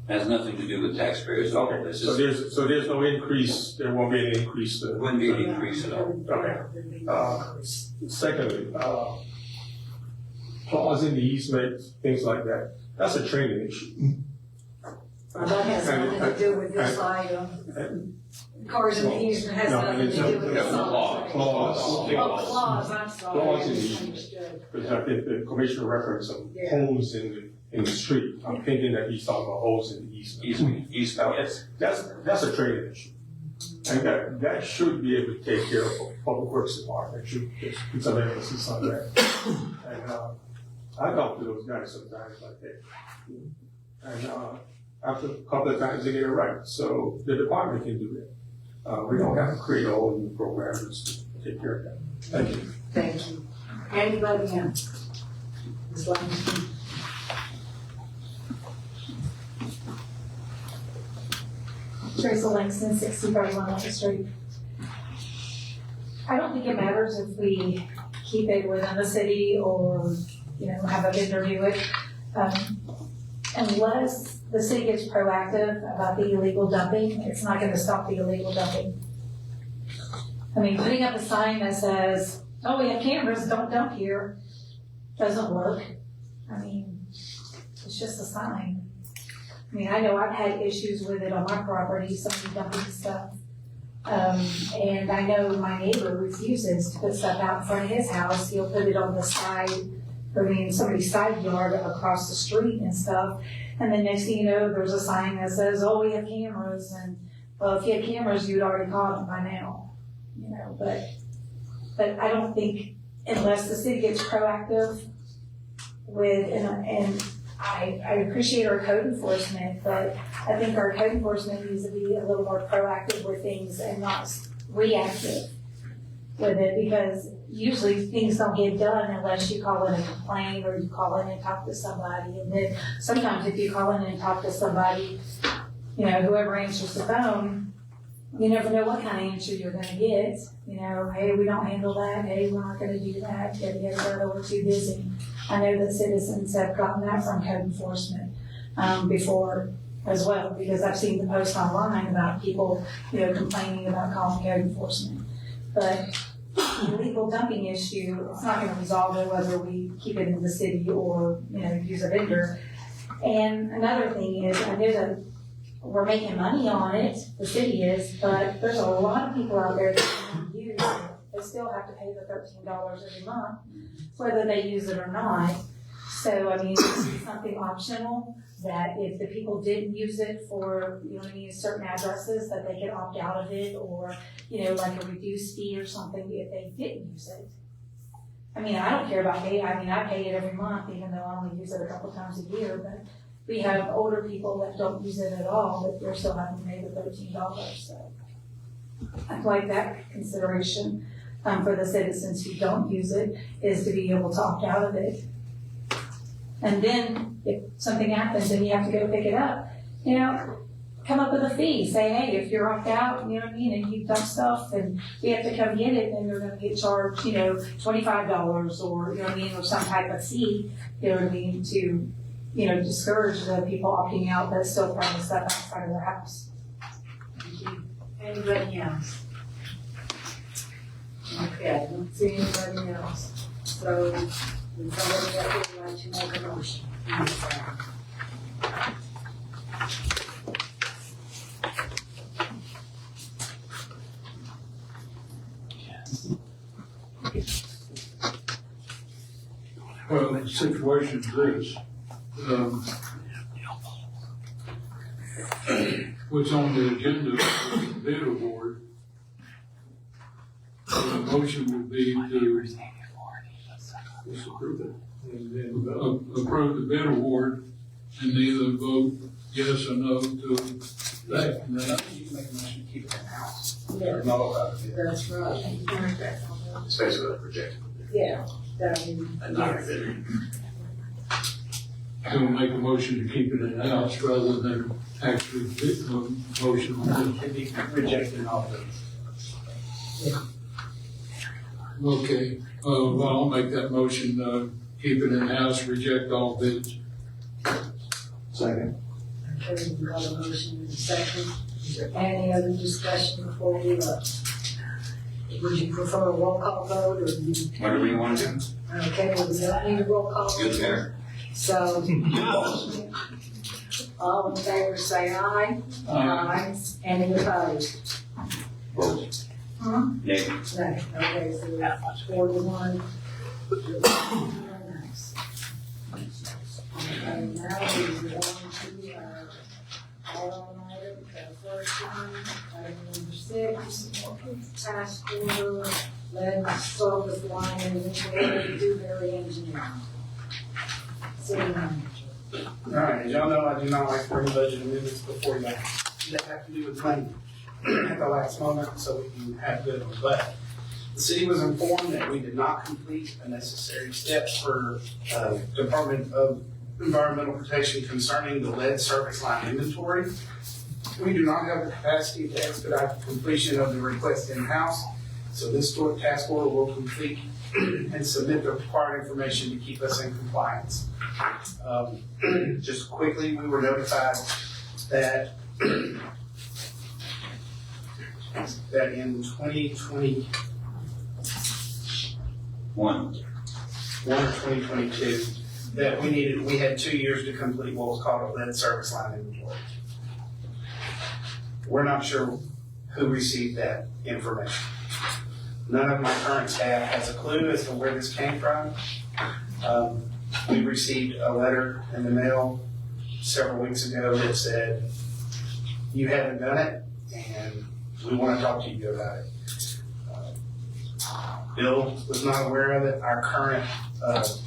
Has nothing to do with taxpayers. Okay, This so is, there's no increase, there won't be any increase. wouldn't be an increase at all. Okay. Secondly, clause in the easement, things like that, that's a training issue. Well, that has nothing to do with this item. Cars in the easement has nothing to do with this item. Clause. Oh, clause, I'm sorry. Clause in the easement. Understood. Because I think the commissioner referenced some Yeah. homes in the street. I'm thinking that he's talking about homes in the easement. Yes. That's a trade issue. And that should be able to take care of Public Works Department, should just put some emphasis on that. And, I talk to those guys sometimes like that. And, after a couple of times they get it right, so the department can do that. We don't have to create a whole new program just to take care of that. Thank you. Thank you. Anybody else? Ms. Langston? Teresa Langston, 6031 Lincoln Street. I don't think it matters if we keep it within the city or, have a vendor do it. Unless the city gets proactive about the illegal dumping, it's not gonna stop the illegal dumping. I mean, putting up a sign that says, oh, we have cameras, don't dump here, doesn't work. I mean, it's just a sign. I mean, I know I've had issues with it on my property, somebody dumping stuff. And I know my neighbor refuses to put stuff out in front of his house. He'll put it on the side, somebody's side yard across the street and stuff. And then next thing you know, there's a sign that says, oh, we have cameras. And, well, if you had cameras, you'd already caught them by now. But I don't think, unless the city gets proactive with, and I appreciate our code enforcement, but I think our code enforcement needs to be a little more proactive with things and not reactive with it, because usually things don't get done unless you call in a complaint or you call in and talk to somebody. And then sometimes if you call in and talk to somebody, whoever answers the phone, you never know what kind of answer you're gonna get. Hey, we don't handle that, hey, we're not gonna do that, yada, we're too busy. I know that citizens have gotten that from code enforcement before as well, because I've seen the post online about people, complaining about calling code enforcement. But the illegal dumping issue, it's not gonna resolve it whether we keep it in the city or, use a vendor. And another thing is, I know that we're making money on it, the city is, but there's a lot of people out there that don't use it. They still have to pay the $13 every month, whether they use it or not. So, I mean, it's something optional that if the people didn't use it for, certain addresses, that they could opt out of it, or, like a reduced fee or something if they didn't use it. I mean, I don't care about pay. I mean, I pay it every month, even though I only use it a couple times a year, but we have older people that don't use it at all, but they're still having to pay the $13, so. I'd like that consideration, for the citizens who don't use it, is to be able to opt out of it. And then, if something happens and you have to go pick it up, come up with a fee, say, hey, if you're opt out, and you dump stuff, and we have to come get it, then you're gonna get charged, $25, or, or some type of fee, to, discourage the people opting out that's still throwing the stuff outside of their house. Thank you. Anybody else? Okay, I don't see anybody else. So, would somebody else would like to make a motion? Well, the situation is this. What's on the agenda is the bid award. The motion would be to approve the bid award and either vote yes or no to that. You can make a motion to keep it in-house. Yeah. That's right. It's basically a projected. Yeah. And not a bidder. So make a motion to keep it in-house rather than actually motion on It'd be rejected and all it. Okay, well, I'll make that motion, keep it in-house, reject all bids. Second. Okay, we got a motion in a second. Is there any other discussion before we vote? Would you prefer a roll call vote, or do you? Whatever you want to do. Okay, well, we don't need a roll call. Good there. So, All in favor say aye. Aye. Any opposed? Huh? Nay. No, okay, so that's 4 to 1. Very nice. Okay, now we're going to our item, the first one, item number 6, task order, lead service line inventory, Dewberry Engineering. City manager. All right, as y'all know, I do not like to bring budget amendments before you that have to do with money at the last moment, so we can have good ones. But the city was informed that we did not complete a necessary step for Department of Environmental Protection concerning the lead service line inventory. We do not have the capacity to expedite the completion of the request in-house, so this task order will complete and submit the required information to keep us in compliance. Just quickly, we were notified that in 2021 or 2022, that we had 2 years to complete what was called a lead service line inventory. We're not sure who received that information. None of my current staff has a clue as to where this came from. We received a letter in the mail several weeks ago that said, you haven't done it, and we want to talk to you about it. Bill was not aware of it. Our current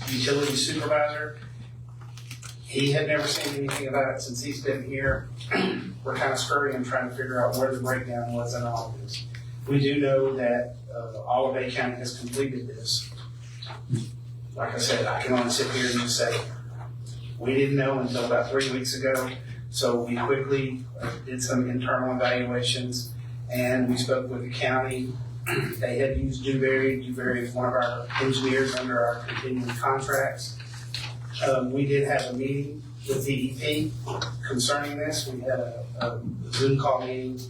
utility supervisor, he had never seen anything about it since he's been here. We're kind of scurrying trying to figure out where the breakdown was in all of this. We do know that all of Bay County has completed this. Like I said, I can only sit here and just say, we didn't know until about 3 weeks ago, so we quickly did some internal evaluations, and we spoke with the county. They had used Dewberry. Dewberry is one of our engineers under our continuing contracts. We did have a meeting with DEP concerning this. We had a Zoom call meeting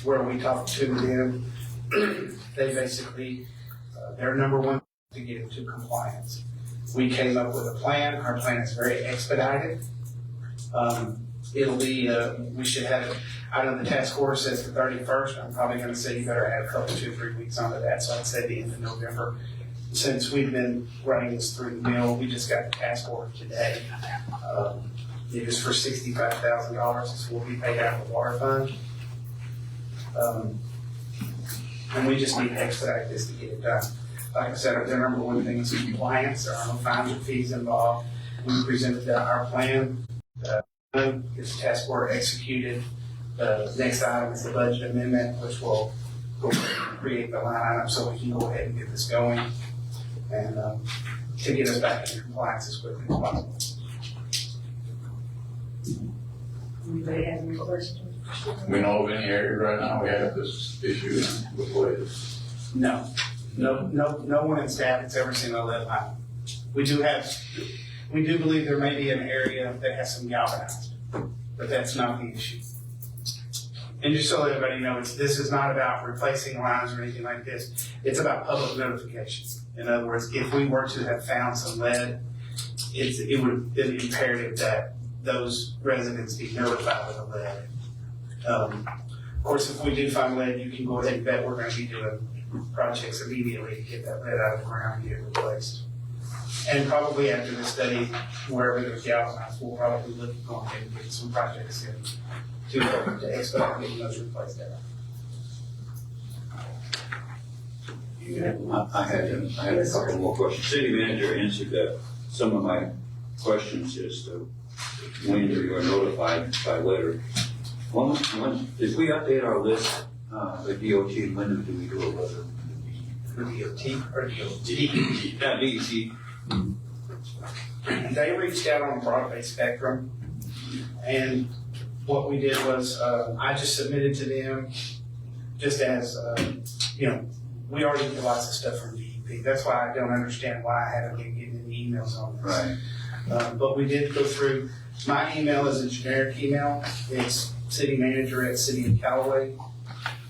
where we talked to them. They basically, their number one to get into compliance. We came up with a plan. Our plan is very expedited. It'll be, we should have it, I know the task force says the 31st. I'm probably gonna say you better add a couple, 2 or 3 weeks onto that. So I'd say the end of November. Since we've been running this through the mill, we just got the task order today. It is for $65,000. This will be paid out of the water fund. And we just need to expedite this to get it done. Like I said, their number one thing is compliance. There are no fines or fees involved. We presented our plan. Get the task order executed. The next item is the budget amendment, which will create the line item so we can go ahead and get this going and to get us back in compliance as quickly as possible. Anybody have any questions? We know of any area right now we have this issue with lead? No one in staff has ever seen a lead line. We do believe there may be an area that has some galvanized, but that's not the issue. And just so everybody knows, this is not about replacing lines or anything like this. It's about public notification. In other words, if we were to have found some lead, it would have been imperative that those residents be notified of the lead. Of course, if we do find lead, you can go ahead and bet we're going to be doing projects immediately to get that lead out of the ground and get it replaced. And probably after the study, wherever there's galvanized, we'll probably look at going ahead and get some projects in to expedite getting those replaced out. I had a couple more questions. City manager answered some of my questions as to when you are notified by letter. One, if we update our list, the DOT, when do we do a letter? For DOT or DOT? DEC. They reached out on a broad-based spectrum, and what we did was I just submitted to them just as, we already get lots of stuff from DEP. That's why I don't understand why I haven't been getting any emails on this. Right. But we did go through, my email is a generic email. It's city manager at City of Callaway.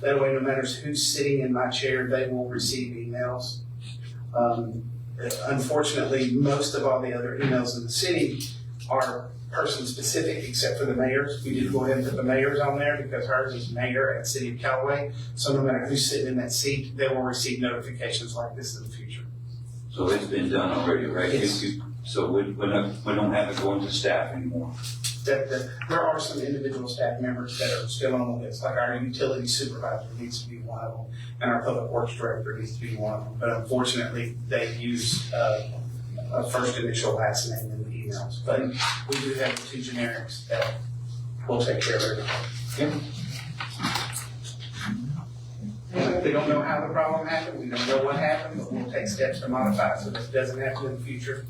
That way, no matter who's sitting in my chair, they will receive emails. Unfortunately, most of all the other emails in the city are person specific except for the mayors. We did go ahead and put the mayors on there because hers is mayor at City of Callaway. So no matter who's sitting in that seat, they will receive notifications like this in the future. So it's been done already, right? Yes. So we don't have to go into staff anymore. There are some individual staff members that are still on the list, like our utility supervisor needs to be one of them, and our public works director needs to be one of them. But unfortunately, they use a first initial, last name in the emails. But we do have the two generics that will take care of everything. And we don't know how the problem happened, we don't know what happened, but we'll take steps to modify it so that it doesn't happen in the future.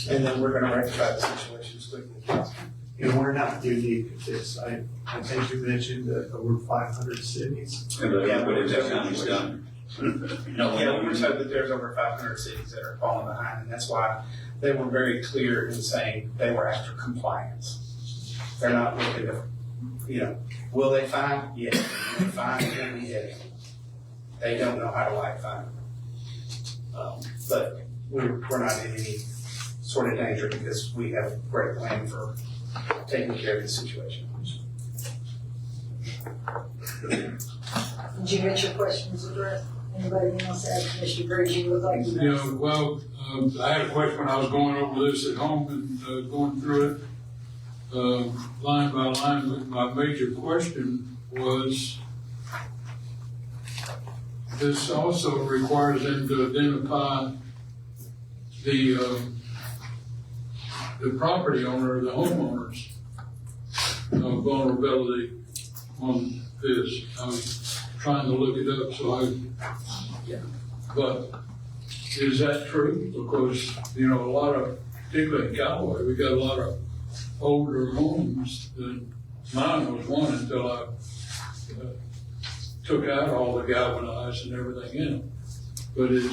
And then we're gonna rectify the situation as quickly as possible. And we're not unique at this. I think you mentioned that over 500 cities. But everybody that county's done. Yeah, we were told that there's over 500 cities that are falling behind, and that's why they were very clear in saying they were after compliance. They're not looking to, will they fine? Yes. Will they fine? Then we hit it. They don't know how to like fine. But we're not in any sort of danger because we have a great plan for taking care of the situation. Did you get your questions addressed? Anybody else have, Mr. Bridge, you would like to Yeah, ask? well, I had a question when I was going over this at home and going through it, line by line. But my major question was, this also requires them to identify the property owner, the homeowner's vulnerability on this. I was trying to look it up, but is that true? Because, a lot of, particularly in Callaway, we got a lot of older homes. Mine was one until I took out all the galvanized and everything in it. But is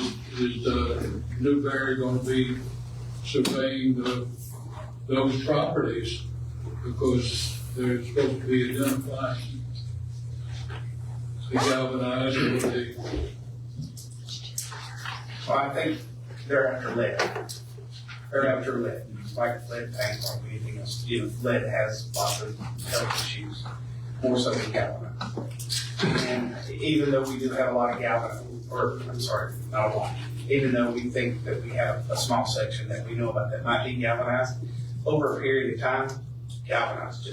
Newberry going to be surveying those properties because they're supposed to be identifying the galvanized or the... Well, I think they're after lead. They're after lead, like lead paint, like anything else. Lead has lots of health issues, more so than galvanized. And even though we do have a lot of even though we think that we have a small section that we know about that might be galvanized, over a period of time, galvanized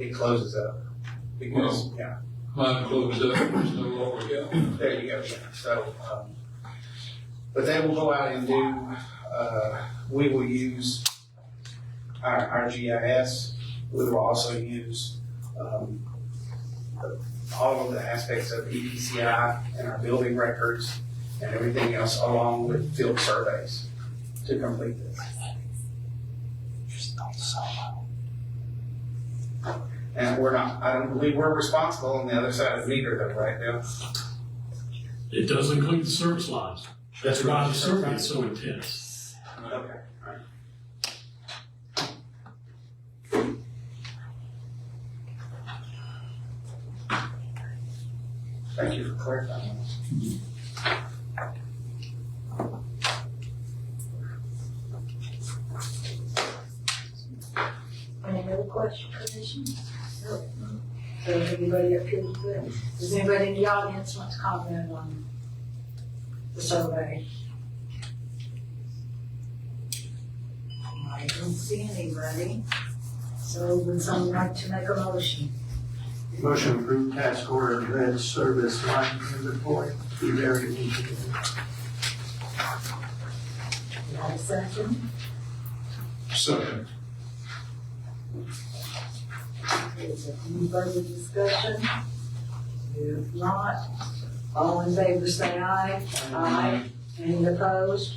it closes up. Because, Mine closed up, there's no longer galvanized. There you go. So, but they will go out and do, we will use our GIS. We will also use all of the aspects of EPCI and our building records and everything else along with field surveys to complete this. And I don't believe we're responsible on the other side of the meter though, right now? It does include the service lines. That's why the survey is so intense. Okay, all right. Thank you for clarifying. Any other questions? No. So anybody up here with it? Does anybody in the audience want to comment on the survey? I don't see anybody. So would someone like to make a motion? Motion approved task order lead service line inventory. Be very easy. Do you have a second? Second. Is there any further discussion? If not, all in favor say aye. Aye. Any opposed?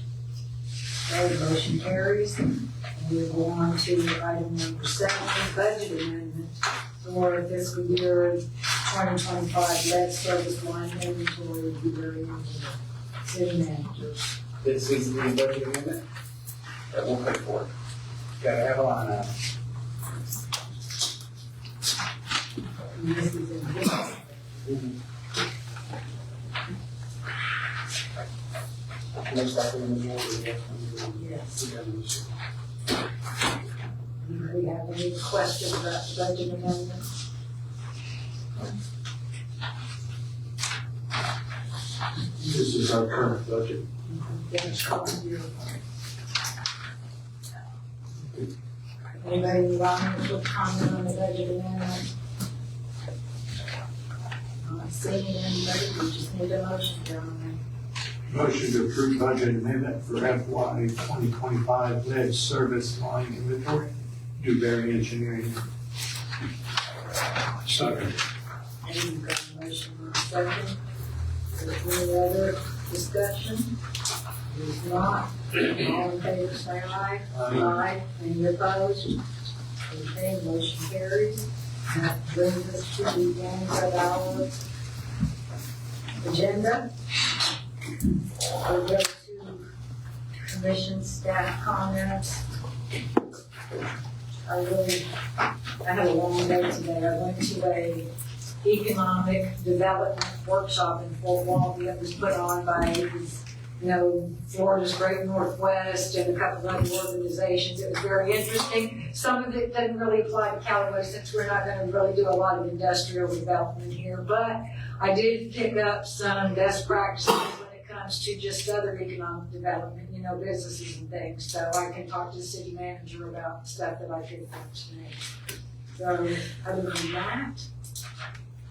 Okay, motion carries. And we'll go on to item number 7, budget amendment for fiscal year 2025 lead service line inventory of the city managers. This is the budget amendment that we'll pay for. Gotta have a line item. And this is in this. Looks like we're in the majority. Yes. Anybody have any questions about the budget amendment? This is our current budget. Dennis, comment here. Anybody in the audience with comment on the budget amendment? Not seeing anybody, we just need a motion, gentlemen. Motion to approve budget amendment for FY 2025 lead service line inventory, Dewberry Engineering. Second. And you've got a motion in a second. Is there any other discussion? If not, all in favor say aye. Aye. Any opposed? Okay, motion carries. That brings us to the end of our agenda. We'll go to commission staff comments. I had a long day today. I went to a economic development workshop in Fort Walton that was put on by, Florida's Great Northwest and a couple of other organizations. It was very interesting. Some of it doesn't really apply to Callaway since we're not going to really do a lot of industrial development here, but I did pick up some best practices when it comes to just other economic development, businesses and things. So I can talk to the city manager about stuff that I picked up tonight. So other than that,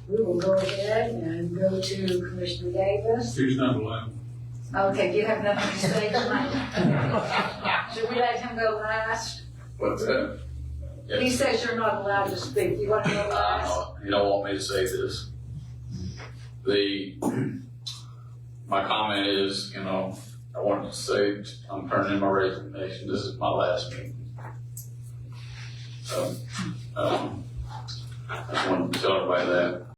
we will go ahead and go to Commissioner Davis. He's not allowed. Okay, you have nothing to say tonight? Should we let him go last? What's that? He says you're not allowed to speak. You want to go last? You don't want me to say this. My comment is, I wanted to say, I'm turning in my resignation. This is my last meeting. So, I just wanted to tell everybody that.